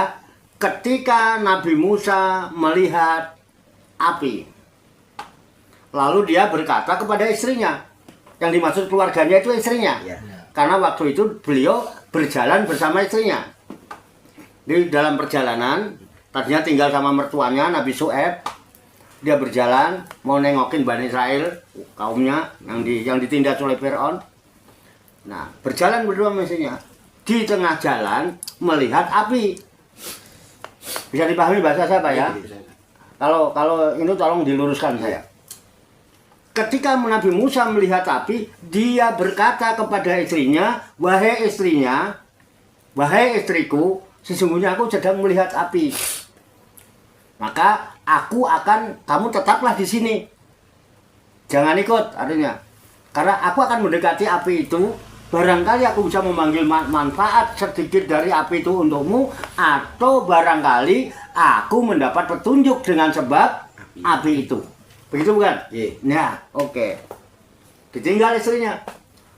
ketika Nabi Musa melihat api, lalu dia berkata kepada istrinya, yang dimaksud keluarganya itu istrinya, Ya. karena waktu itu beliau berjalan bersama istrinya. Di dalam perjalanan, tadinya tinggal sama mertuanya Nabi Syuaib, dia berjalan mau nengokin Bani Israel, kaumnya yang ditindas oleh Fir'aun. Nah, berjalan berdua sama istrinya. Di tengah jalan melihat api. Bisa dipahami bahasa saya Pak ya? Kalau ini tolong diluruskan saya. Ketika Nabi Musa melihat api, dia berkata kepada istrinya, wahai istriku, sesungguhnya aku sedang melihat api. Maka kamu tetaplah di sini. Jangan ikut, artinya. Karena aku akan mendekati api itu, barangkali aku bisa memanggil manfaat sedikit dari api itu untukmu, atau barangkali aku mendapat petunjuk dengan sebab api itu. Begitu bukan? Iya. Nah, oke. Ditinggal istrinya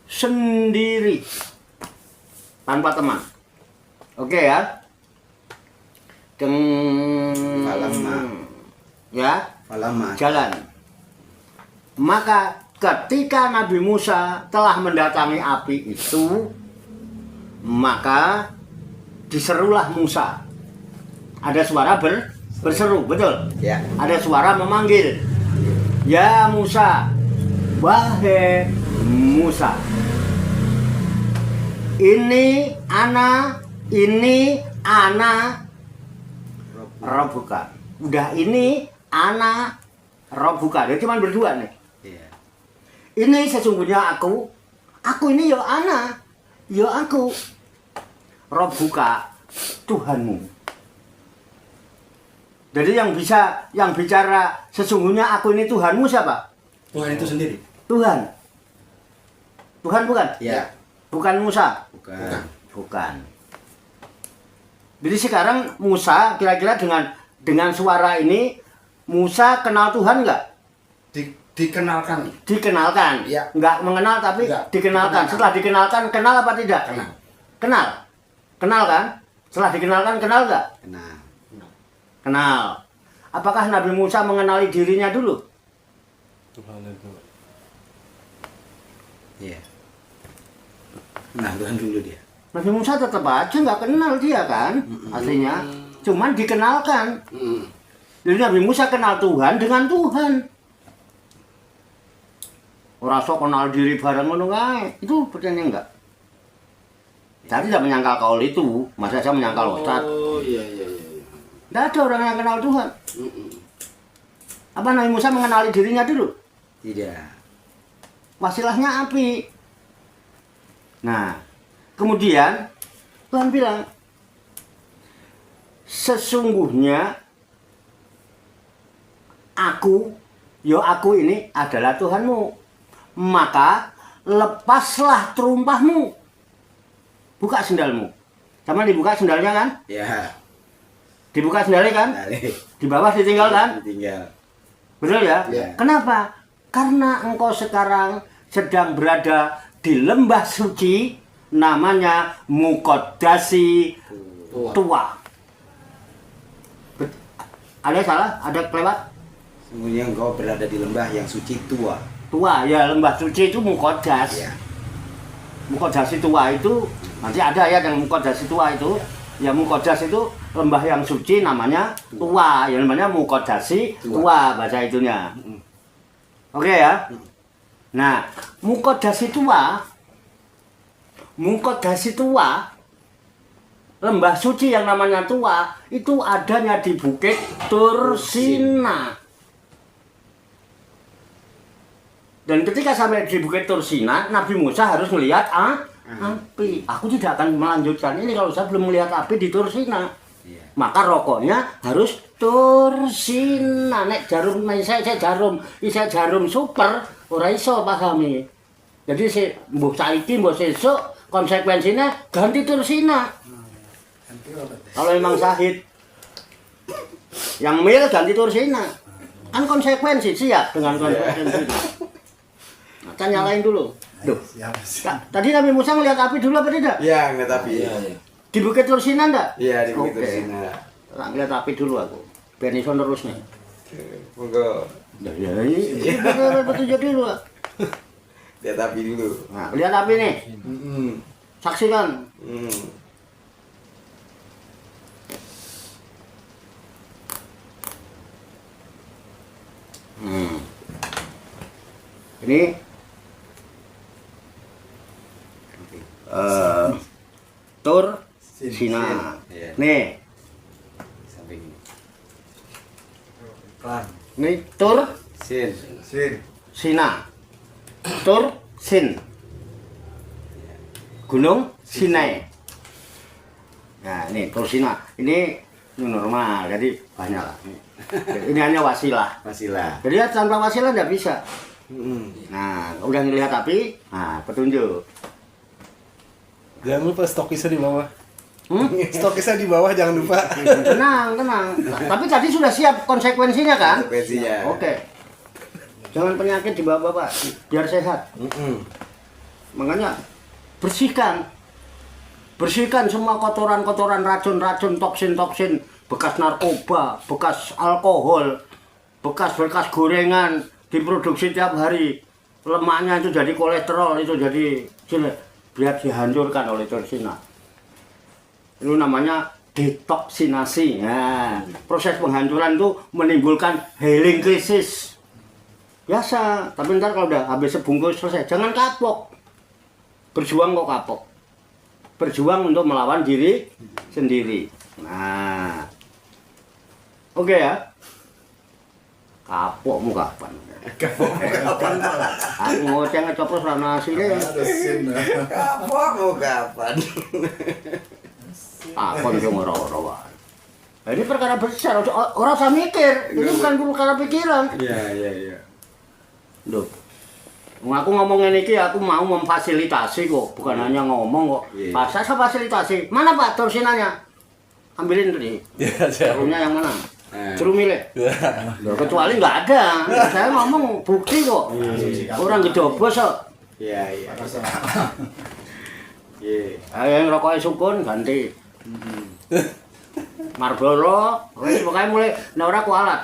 sendiri tanpa teman. Oke ya. Falamma. Ya, Falamma. jalan. Maka ketika Nabi Musa telah mendatangi api itu, maka diserulah Musa. Ada suara berseru, betul? Ya. Ada suara memanggil. Ya Musa, wahai Musa. Ini ana Rabbuka. Udah ini ana Rabbuka. Dia cuma berdua nih. Iya. Ini sesungguhnya aku ini ya ana, ya aku. Rabbuka, Tuhanmu. Jadi yang bicara sesungguhnya aku ini Tuhanmu siapa? Tuhan itu sendiri. Tuhan. Tuhan bukan? Ya. Bukan Musa. Bukan. Jadi sekarang Musa kira-kira dengan suara ini Musa kenal Tuhan nggak? Dikenalkan. Dikenalkan. Ya. Nggak mengenal tapi Enggak, dikenalkan. dikenalkan. Setelah dikenalkan kenal apa tidak? Kenal. Kenal. Kenal kan? Setelah dikenalkan kenal nggak? Nah. Kenal. Apakah Nabi Musa mengenali dirinya dulu? Tuhan itu. Iya. Nah, Tuhan dulu dia. Nabi Musa tetap aja nggak kenal dia kan? Aslinya. Cuman dikenalkan. Jadi Nabi Musa kenal Tuhan dengan Tuhan. Orang sok kenal diri bareng ngono kae. Itu percaya enggak? Saya tidak menyangkal kaul itu. Masa saya menyangkal Ustaz? Oh iya. Tidak ada orang yang kenal Tuhan. Apa Nabi Musa mengenali dirinya dulu? Tidak. Wasilahnya api. Nah, kemudian Tuhan bilang, sesungguhnya aku ini adalah Tuhanmu. Maka lepaslah terumpahmu. Buka sendalmu. Sama dibuka sendalnya kan? Ya. Dibuka sendalnya kan? Balik. Di bawah ditinggal kan? Tinggal. Betul ya? Ya. Kenapa? Karena engkau sekarang sedang berada di lembah suci namanya Muqaddasi Tua. Ada salah? Ada kelewat? Sungguhnya engkau berada di lembah yang suci tua. Tua, ya lembah suci itu Muqaddas. Ya. Muqaddasi Tua itu nanti ada ya yang Muqaddasi Tua itu Ya Mukodas itu lembah yang suci namanya tua, yang namanya Mukodasi tua bahasa itunya. Oke ya. Nah, Mukodasi tua, lembah suci yang namanya tua itu adanya di Bukit Tursina. Dan ketika sampai di Bukit Tursina, Nabi Musa harus melihat api. Aku tidak akan melanjutkan ini kalau saya belum melihat api di Tursina. Maka rokoknya harus Tursina. Nek jarum, saya jarum super, ora iso pahami. Jadi mbuh saiki mbuh sesuk konsekuensinya ganti Tursina. Kalau memang sahid yang mil ganti Tursina. Kan konsekuensi siap dengan konsekuensi. Nah, kan nyalain dulu. Duh. Tadi Nabi Musa ngeliat api dulu apa tidak? Ya, ngeliat api. Di Bukit Tursina enggak? Iya, di Bukit Oke. Tursina. Nah, ngeliat api dulu aku. Biar iso terus nih. Monggo. Ya, ini betul dulu. Lihat api dulu. Nah, lihat api nih. Saksikan. Ini Tursina. Iya. Nih, Samping ini. ini Tursina. Sin. Tursin. Gunung Sinai. Nah, ini Tursina. Ini normal, jadi banyak lah. Ini hanya wasilah. Wasilah. Jadi tanpa wasilah nggak bisa. Nah, udah ngelihat api, nah petunjuk. Jangan lupa stokisnya di bawah. Hmm? Stokisnya di bawah jangan lupa. Tenang. Tapi tadi sudah siap konsekuensinya kan? Konsekuensinya. Oke. Jangan penyakit dibawa Bapak, biar sehat. Makanya bersihkan semua kotoran-kotoran, racun-racun, toksin-toksin, bekas narkoba, bekas alkohol, bekas gorengan diproduksi tiap hari. Lemaknya itu jadi kolesterol, itu jadi biar dihancurkan oleh Tursina. Itu namanya detoksinasi. Nah, proses penghancuran itu menimbulkan healing krisis. Biasa, tapi ntar kalau udah habis sebungkus selesai, jangan kapok. Berjuang kok kapok. Berjuang untuk melawan diri sendiri. Nah, oke ya. Kapokmu kapan? Kapan? Aku ngoceh ngecoplos rana asine. Kapok mau kapan? Takon sing ora-ora wae. Ini perkara besar, orang usah mikir. Ini bukan perkara pikiran. Iya. Loh. Aku ngomongin ini, aku mau memfasilitasi kok, bukan hanya ngomong kok. Iya. Pas saya fasilitasi. Mana Pak Tursinanya? Ambilin tadi. Jarumnya yang mana? Suruh milih. Loh, kecuali nggak ada. Saya ngomong bukti kok. Orang gedobos kok. Iya. Ayo yang rokoknya sukun ganti. Marlboro, wes pokoknya mulai ora kualat.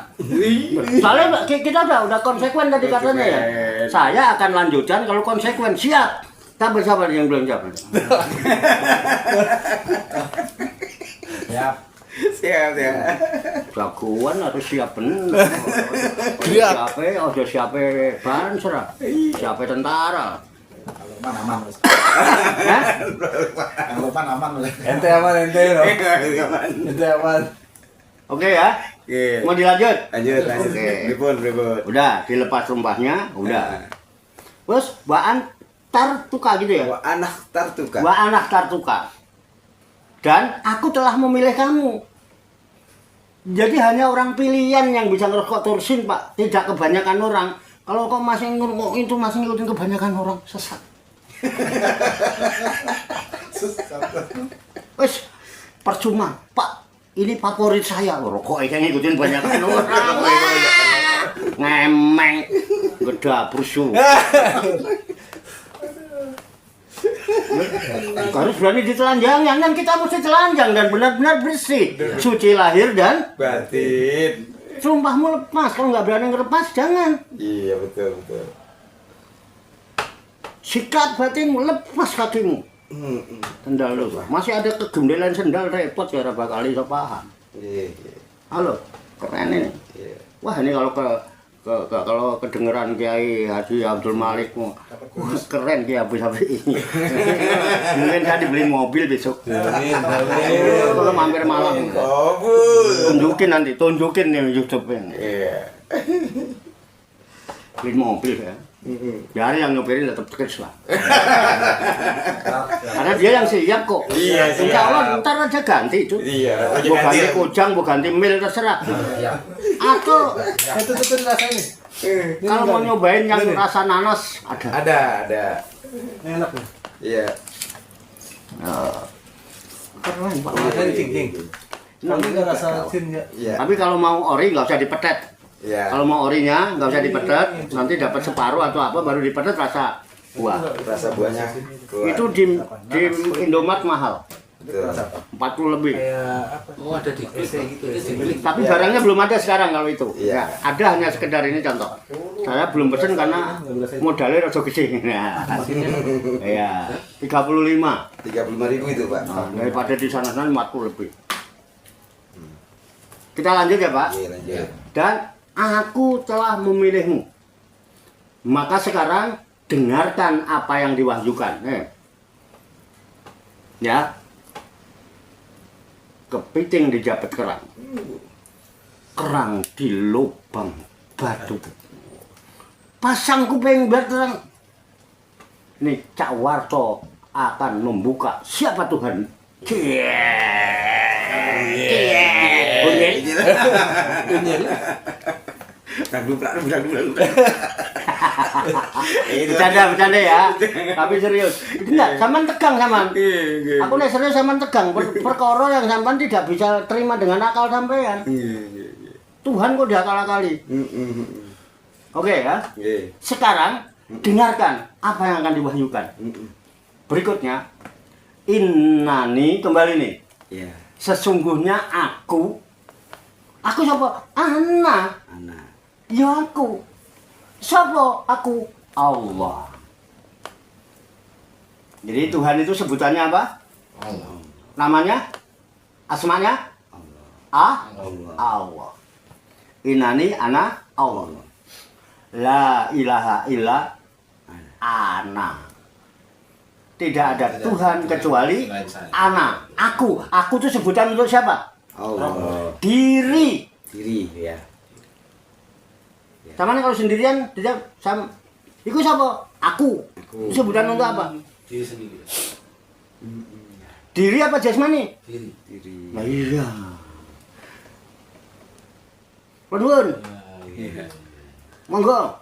Soalnya kita udah konsekuen tadi katanya ya. Saya akan lanjutkan kalau konsekuen, siap. Tak bersabar yang belum siap. Siap. Jagoan harus siap bener. Siapa ban serah. Siapa tentara. Aman. Hah? Kalau aman. Ente aman. Oke ya. Oke. Mau dilanjut? Lanjut. Oke. Pripun. Udah, dilepas rumpahnya, udah. Terus Baan Tartuka gitu ya? Wah, anak tartuka. Wa anak Tartuka. Dan aku telah memilih kamu. Jadi hanya orang pilihan yang bisa ngerokok Tursin, Pak. Tidak kebanyakan orang. Kalau kok masih ngerokok itu masih ngikutin kebanyakan orang, sesat. Wes, percuma, Pak. Ini favorit saya, rokok yang ngikutin kebanyakan orang. Ngemeng, gedabur su. Harus berani ditelanjang, kan kita mesti telanjang dan benar-benar bersih, suci lahir dan Batin. sumpahmu lepas. Kalau nggak berani ngelepas, jangan. Iya betul. Sikat batinmu, lepas kakimu. Sendal lu. Masih ada kegendelan sendal repot ya ora bakal iso paham. Iya. Halo, keren ini. Iya. Wah, ini kalau kedengeran Kiai Haji Abdul Malik keren Kiai Abu Safi ini. Mungkin saya dibeli mobil besok. Kalau mampir malam. Tunjukin nih YouTube ini. Iya. Beli mobil ya. Biar yang nyopirin tetap kecil lah. Karena dia yang siap kok. Iya, Insya Allah ntar aja ganti itu. Iya. Mau ganti kujang, mau ganti mil terserah. Atau Itu rasanya. kalau mau nyobain yang rasa nanas ada. Ada. Enak nih. Iya. Keren Pak. Kami nggak rasa jin ya. Iya. Tapi kalau mau ori nggak usah dipetet. Iya. Kalau mau orinya nggak usah dipetet, nanti dapat separuh atau apa baru dipetet rasa buah. Rasa buahnya keluar. Itu di Indomaret mahal, Betul. 40 lebih. Oh, ada di Tapi barangnya belum ada sekarang kalau itu. Iya. Ya, ada hanya sekedar ini contoh. Saya belum pesen karena modalnya rada gede. Nah, iya, 35. 35.000 itu, Pak. Nah, daripada di sana 40 lebih. Kita lanjut ya Pak. Iya, lanjut. Dan aku telah memilihmu. Maka sekarang dengarkan apa yang diwahyukan. Ya. Kepiting dijabat kerang. Kerang di lubang batu. Pasang kuping biar terang. Ini Cak Warto akan membuka siapa Tuhan. Bercanda ya, tapi serius. Enggak, sampean tegang sampean. Aku nek serius sampean tegang. Perkara yang sampean tidak bisa terima dengan akal sampean. Tuhan kok diakal-akali. Oke ya. Sekarang dengarkan apa yang akan diwahyukan. Berikutnya, innani kembali nih. Iya. Sesungguhnya aku siapa? Ana. Ya aku. Siapa aku? Allah. Jadi Tuhan itu sebutannya apa? Allah. Namanya? Asmanya? Allah. Inani ana Allah. La ilaha illa ana. Tidak ada Tuhan kecuali ana. Aku itu sebutan untuk siapa? Allah. Diri. Diri, ya. Sama kalau sendirian tidak sama. Iku siapa? Aku. Sebutan untuk apa? Diri sendiri. Diri apa jasmani? Diri. Nah iya. Penuhun. Monggo.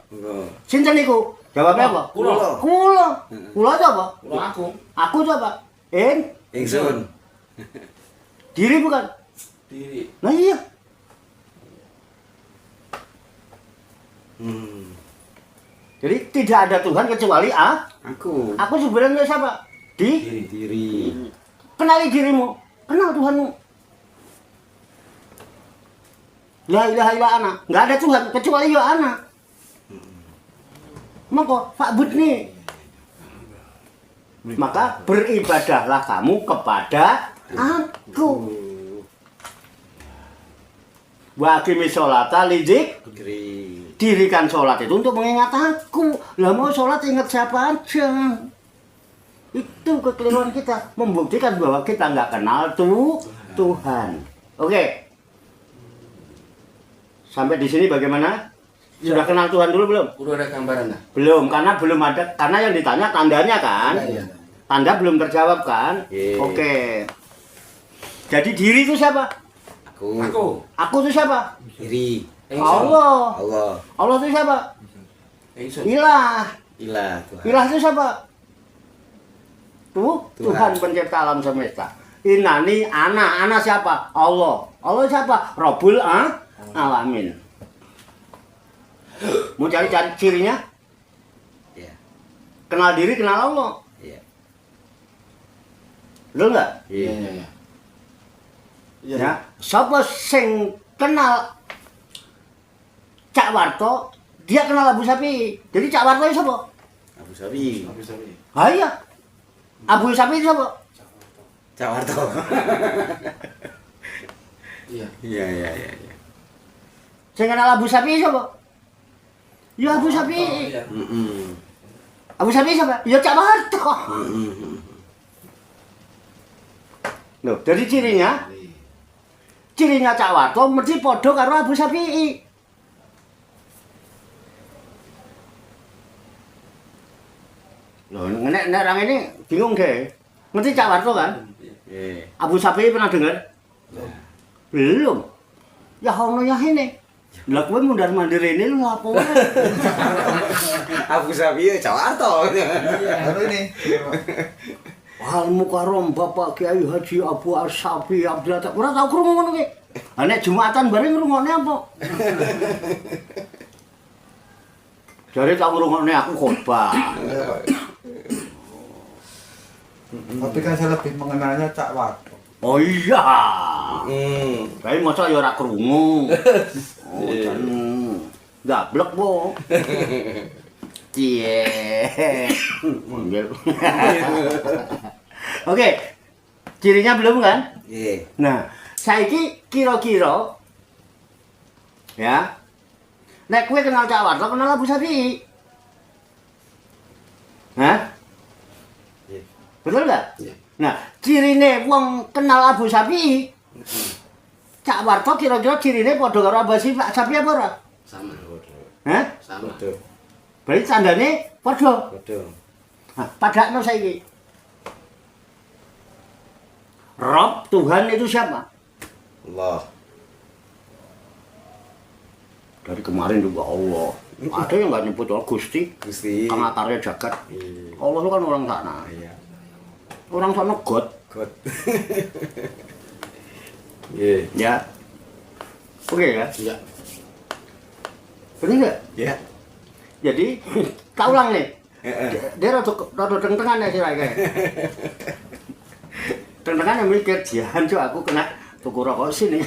Sinten niku? Jawabnya apa? Kula. Kula itu apa? Kula aku. Aku itu apa? Ingsun. Diri bukan? Diri. Nah iya. Jadi tidak ada Tuhan kecuali Aku. Aku sebenarnya siapa? Diri. Kenali dirimu. Kenal Tuhanmu. La ilaha illa ana. Enggak ada Tuhan kecuali ya ana. Maka fa'budni. Maka beribadahlah kamu kepada aku. Wa aqimis sholata lidzikri. Diri. Dirikan sholat itu untuk mengingat aku. Lah mau sholat ingat siapa aja. Itu kekeliruan kita. Membuktikan bahwa kita nggak kenal Tuhan. Oke. Sampai di sini bagaimana? Sudah kenal Tuhan dulu belum? Udah ada gambaran dah. Belum, karena belum ada. Karena yang ditanya tandanya kan. Iya. Tanda belum terjawab kan? Iya. Oke. Jadi diri itu siapa? Aku. Aku itu siapa? Diri. Allah. Allah. Allah itu siapa? Ingsun. Ilah. Ilah Tuhan. Ilah itu siapa? Tuhan pencipta alam semesta. Inani ana siapa? Allah. Allah siapa? Rabbul alamin. Mau cari cirinya? Iya. Kenal diri, kenal Allah. Iya. Betul nggak? Iya. Ya. Siapa sing kenal Cak Warto, dia kenal Abu Sapi. Jadi Cak Warto itu siapa? Abu Sabi. Habis. Ah iya. Abu Sapi itu apa? Cawarto. Iya. Iya, iya, iya. Sing kenal Abu Sapi siapa? Ya Abu Sapi. Iya. Abu Sapi siapa? Ya Cak Warto. Loh, jadi cirinya Cak Warto mesti padha karo Abu Sapi. Loh, nek orang ini bingung deh. Ngerti Cak Warto kan? Iya. Abu Sapi pernah dengar? Belum. Ya ono ya ini. Lah kowe mundar-mandir ini lu apa wae? Abu Sapi ya Cawarto. Baru ini. Hal mukarom Bapak Kiai Haji Abu Sapi Abdul Atak. Ora tau krungu ngono ki. Ha nek Jumatan bareng ngrungokne apa? Jare tak ngrungokne aku khotbah. Tapi kan saya lebih mengenalnya Cak Warto. Oh iya. Kae mosok ya ora krungu. Oh, jan gablek po. Cie. Oke. Cirinya belum kan? Iya. Nah, saiki kira-kira ya. Nek kowe kenal Cak Warto, kenal Abu Sapi. Hah? Iya. Betul enggak? Iya. Nah, cirine wong kenal Abu Sapi. Cak Warto kira-kira cirine padha karo Abu Sapi apa ora? Sama. Hah? Sama. Betul. Berarti tandane padha. Betul. Nah, padakno saiki. Rob Tuhan itu siapa? Allah. Dari kemarin juga Allah. Ada yang nggak nyebut Allah Gusti, Gusti. kang akarnya jagat. Iya. Allah itu kan orang sana. Iya. Orang sana God. God. Iya. Ya. Oke ya. Iya. Benar nggak? Ya. Jadi, tak ulang nih. Heeh. Dia rada teng-tengan ya sih kayak. Teng-tengan yang mikir, jangan cuy aku kena tuku rokok sini.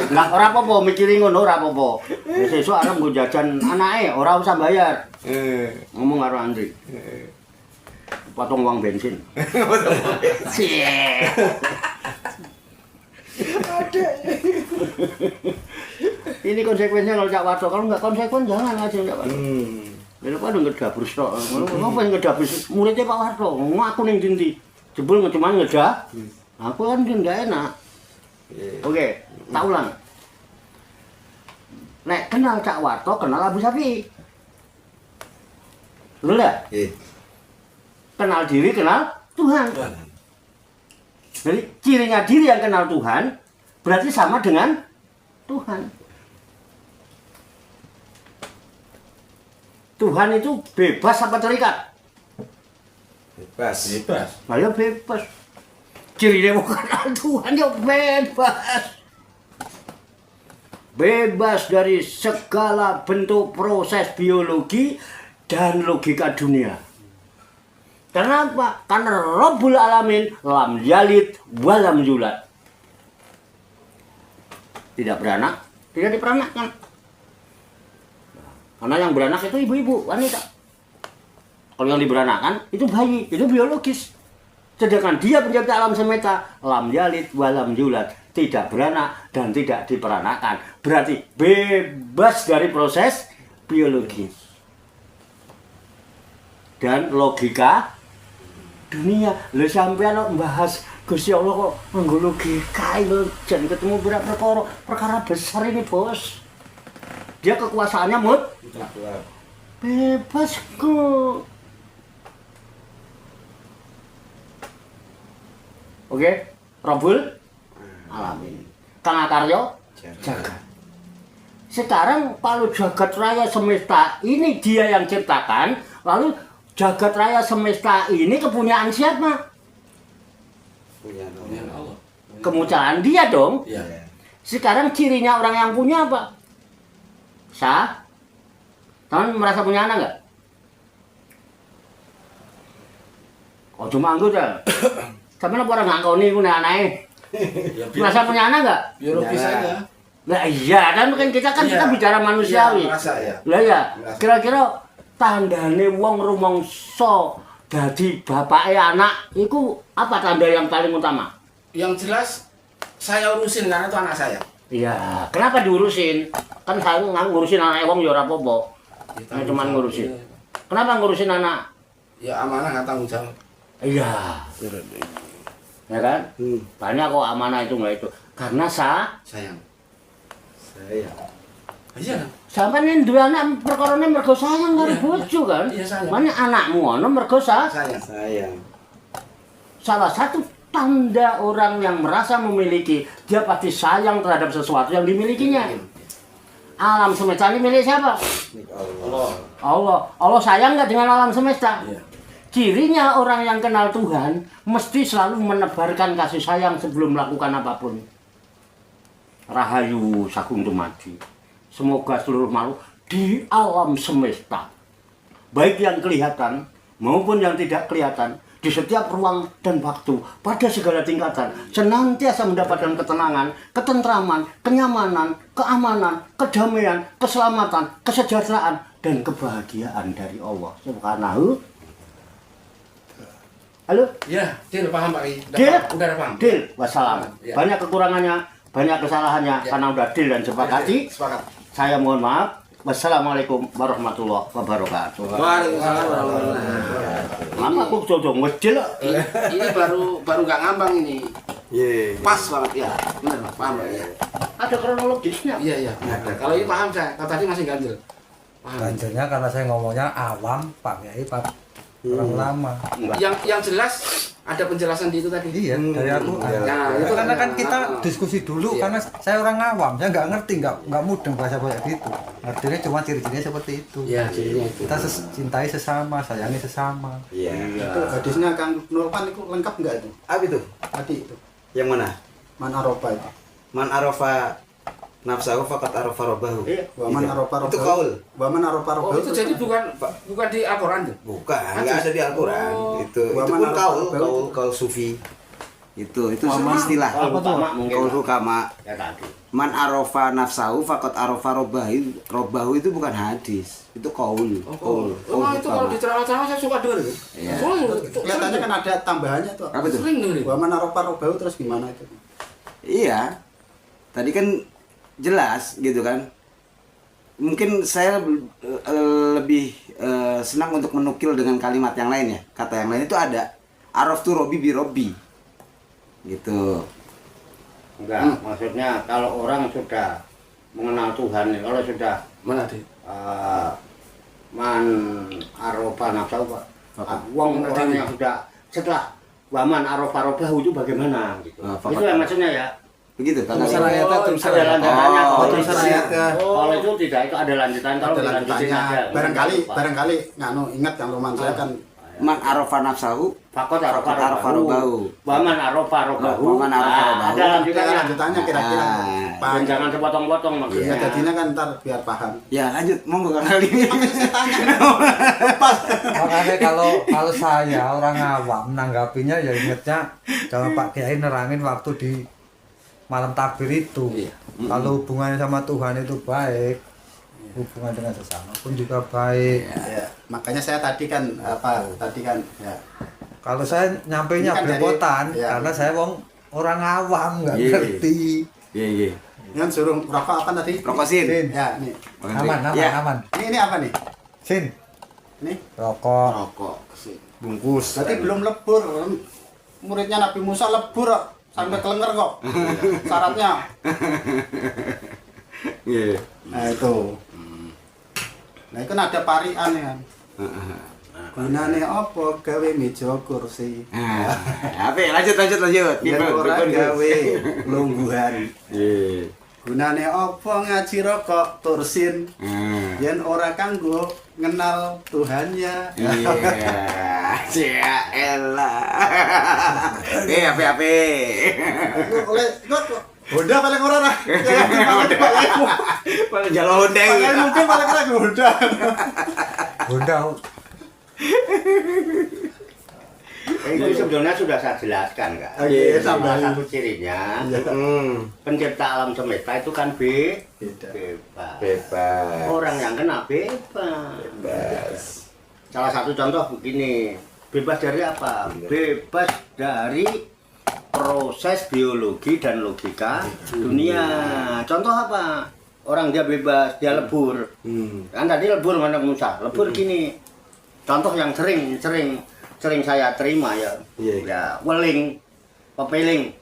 Enggak ora apa-apa mikirin ngono ora apa-apa. Wis sesuk arep nggo jajan anake ora usah bayar. Ngomong karo Andri. Potong uang bensin. Cie. Ini konsekuensinya kalau Cak Warto, kalau nggak konsekuen jangan aja Cak Warto. Daripada ngedabus tok. Ngopo yang ngedabus muridnya Pak Warto. Aku ning ndi? Jebul cuma ngedah. Aku kan nggak enak. Oke, tak ulang. Nek kenal Cak Warto, kenal Abu Sapi. Betul nggak? Iya. Kenal diri, kenal Tuhan. Jadi cirinya diri yang kenal Tuhan berarti sama dengan Tuhan. Tuhan itu bebas apa terikat? Bebas. Bebas. Nah, ya bebas. Cirinya mau kenal Tuhan ya bebas. Bebas dari segala bentuk proses biologi dan logika dunia. Karena apa? Karena Rabbul Alamin lam yalid walam yulad. Tidak beranak, tidak diperanakkan. Karena yang beranak itu ibu-ibu, wanita. Kalau yang diberanakkan itu bayi, itu biologis. Sedangkan dia pencipta alam semesta, lam yalid walam yulad, tidak beranak dan tidak diperanakkan. Berarti bebas dari proses biologis dan logika dunia. Lha sampean membahas Gusti Allah kok nganggo logika lho, jan ketemu perkara besar ini, Bos. Dia kekuasaannya bebas kok. Oke, Rabbul Alamin. Kang Akaryo jagat. Sekarang kalau jagat raya semesta ini dia yang ciptakan, lalu jagat raya semesta ini kepunyaan siapa? Punya Allah. Kemuliaan dia dong. Iya. Sekarang cirinya orang yang punya apa? Sah? Teman merasa punya anak nggak? Oh cuma anggur ya. Tapi apa orang ngangkoni punya anaknya? Ya, Merasa punya anak nggak? biologis Ya. aja. Nah iya kan kita kita Iya. bicara manusiawi. Iya, merasa ya. Lah ya, Merasa. kira-kira tandane wong rumangsa Jadi bapaknya anak itu apa tanda yang paling utama? Yang jelas saya urusin karena itu anak saya. Iya, kenapa diurusin? Kan saya ngurusin anak wong ya ora apa-apa. Saya cuma ngurusin. Kenapa ngurusin anak? Ya amanah nggak tanggung jawab. Iya. Ya kan? Banyak kok amanah itu enggak itu. Karena Sayang. Saya. Iya. sampean yen duwe anak perkarane mergo sayang karo Iya, bojo kan. iya, sayang. Mane anakmu ono mergo Sayang. Sayang. salah satu tanda orang yang merasa memiliki, dia pasti sayang terhadap sesuatu yang dimilikinya. Alam semesta ini milik siapa? Allah. Allah sayang nggak dengan alam semesta? Iya. Cirinya orang yang kenal Tuhan mesti selalu menebarkan kasih sayang sebelum melakukan apapun. Rahayu Sagung Dumadi. Semoga seluruh makhluk di alam semesta, baik yang kelihatan maupun yang tidak kelihatan, di setiap ruang dan waktu, pada segala tingkatan, senantiasa mendapatkan ketenangan, ketentraman, kenyamanan, keamanan, kedamaian, keselamatan, kesejahteraan, dan kebahagiaan dari Allah Subhanahu. Halo? Ya, Dil paham Pak Ki. Dil? Udah paham. Deal, wassalam. Ya. Banyak kekurangannya, banyak kesalahannya, Ya. karena udah deal dan sepakati. Sepakat. Saya mohon maaf. Wassalamualaikum warahmatullahi wabarakatuh. Waalaikumsalam warahmatullahi wabarakatuh. Mama aku jodoh ngedil. Ini baru nggak ngambang ini. Iya. Pas banget ya. Benar, Pak. Paham Pak ya. Ada kronologisnya. Iya, iya. Ada. Kalau ini paham saya. Kalau tadi masih ganjel. Paham. Ganjilnya karena saya ngomongnya awam, Pak Kiai, Pak orang lama. Yang jelas ada penjelasan di itu tadi. Iya, dari aku. Nah, itu Karena kan kan- kita Ah. diskusi dulu, Iya. karena saya orang awam, saya nggak ngerti, nggak mudeng bahasa kayak gitu. Ngertinya cuma ciri-cirinya seperti itu. Iya, jadinya itu. Kita cintai sesama, sayangi sesama. Iya. Itu hadisnya Kang Nurpan itu lengkap nggak itu? Apa itu? Tadi itu. Yang mana? Man arofa itu. Man arafa nafsahu faqad arafa rabbahu. Iya. Wa man arofa Itu kaul. Wa man arofa Oh, itu jadi bukan di Al-Qur'an tuh. Bukan, nggak ada di Al-Quran. Oh. Itu Waman pun kaul, al-Qaul. kaul sufi. Itu istilah. Apa tuh? Kaul hukama. Ya tadi. Man arafa nafsahu faqad arafa rabbahu. Rabbahu itu bukan hadis. Itu kaul. Kaul. Oh, itu kalau di ceramah-ceramah saya suka dengar itu. Iya. Soalnya Kelihatannya kan ada tambahannya tuh. Apa itu? sering dengar itu. Wa man arofa robahu terus gimana itu? Iya. Tadi kan jelas gitu kan. Mungkin saya lebih senang untuk menukil dengan kalimat yang lain ya. Kata yang lain itu ada araftu robbi bi robbi. Gitu. Enggak, maksudnya kalau orang sudah mengenal Tuhan, kalau sudah Mana di? man arofa nafsu Pak. Wong Mengerti. orang yang sudah setelah waman arofa robahu itu bagaimana gitu. Itu yang maksudnya ya. Begitu kan? Terus ayatnya, terus Ada lanjutannya. Oh, kalau terus itu- ayatnya. Kalau itu tidak, itu ada lanjutan. Kalau Ada dilanjutin lanjutannya. aja. Barangkali nganu ingat Kang Roman saya kan Man arafa nafsahu Fakot arofa Fakot arofa robahu. robahu. Waman arofa robahu. Waman arofa robahu. Ada ada lanjutannya. lanjutannya kira-kira. Ah. Pak. Dan jangan sepotong-potong Ya maksudnya. jadinya kan ntar biar paham. Ya lanjut, monggo Kang kali ini. Makanya kalau saya orang awam nanggapinya ya ingetnya kalau Pak Kiai nerangin waktu di malam takbir itu. Iya. Kalau hubungannya sama Tuhan itu baik, hubungan dengan sesama pun juga baik. Ya, makanya saya tadi kan ya Kalau saya nyampainya Ini kan dari- belepotan ya. karena saya orang awam nggak Iya. ngerti. Iya, iya. yang suruh rokok apa tadi? Rokosin. Sin, Ya, nih. aman, Ya. aman. Ini apa nih? Sin, Ini rokok, Rokok sih. bungkus. berarti belum lebur. Muridnya Nabi Musa lebur kok. Sampai kelenger kok. Syaratnya. Iya. Nah, itu. Nah, itu ada parian ya. Gunane apa gawe meja kursi? Nah, apa? Lanjut. Yen ora gawe lungguhan. Iya. Gunane apa ngaji rokok tursin? Nah. Yen ora kanggo ngenal Tuhannya. Iya. Ya elah. Apa? Oleh kok Honda paling ora lah. Paling jalan hondeng. Paling mungkin paling ora Honda. Bunda, Itu sebenarnya sudah saya jelaskan kan. Oke, Salah tambahin. satu cirinya Hmm. pencipta alam semesta itu kan Beda. bebas. Bebas. Orang yang kena bebas. Salah satu contoh begini, Bebas dari apa? Bebas dari proses biologi dan logika dunia. Contoh apa? Orang dia bebas, dia lebur. Kan tadi lebur mana Musa? Lebur gini. Contoh yang sering saya terima ya. Ya, weling, pepeling.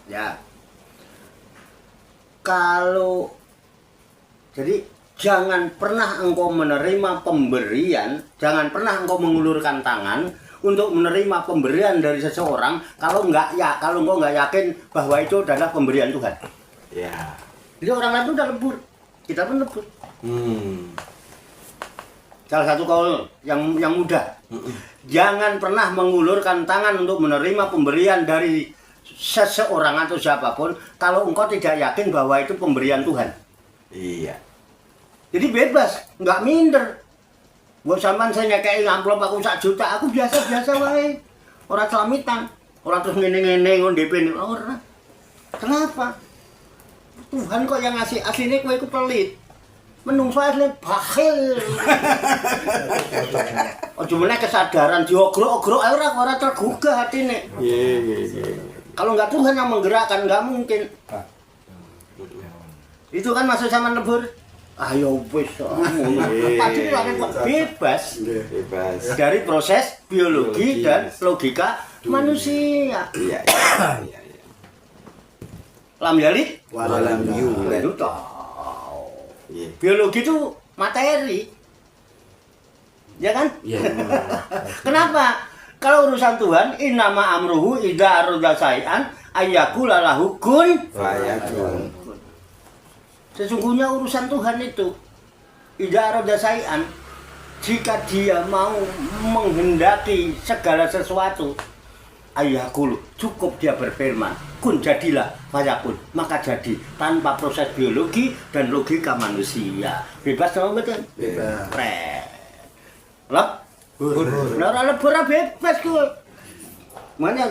Ya. Kalau jadi jangan pernah engkau menerima pemberian, jangan pernah engkau mengulurkan tangan untuk menerima pemberian dari seseorang kalau engkau nggak yakin bahwa itu adalah pemberian Tuhan. Ya. Jadi orang lain itu udah lebur, kita pun lebur. Salah satu kaul yang mudah, jangan pernah mengulurkan tangan untuk menerima pemberian dari seseorang atau siapapun kalau engkau tidak yakin bahwa itu pemberian Tuhan. Iya. Jadi bebas, nggak minder. Buat sampean saya ngekei amplop aku 1 juta, aku biasa-biasa wae. Orang selamitan, orang terus ngene-ngene ngondepin orang. Kenapa? Tuhan kok yang ngasih, aslinya kowe iku pelit. Menungso asli bakhil. Ojo meneh kesadaran diogrok-ogrok ae ora tergugah hatine. Iya. Kalau nggak Tuhan yang menggerakkan, nggak mungkin. Itu kan maksud sama lebur. Ayo wis. Pasti kan kok bebas. Bebas. Dari proses biologi dan logika manusia. Iya. Lam yalid Walam yulad. itu toh. Iya. Biologi itu materi. Ya kan? Iya. Kenapa? Kalau urusan Tuhan, innama amruhu idza arada syai'an ayyakula lahu kun Fayakun. Sesungguhnya urusan Tuhan itu idza arada syai'an, jika dia mau menghendaki segala sesuatu, ayyakulu, cukup dia berfirman, kun jadilah, fayakun, maka jadi tanpa proses biologi dan logika manusia. Bebas sama betul? Bebas. Lep? Nah, ora lebur ora bebas kuwi. Mana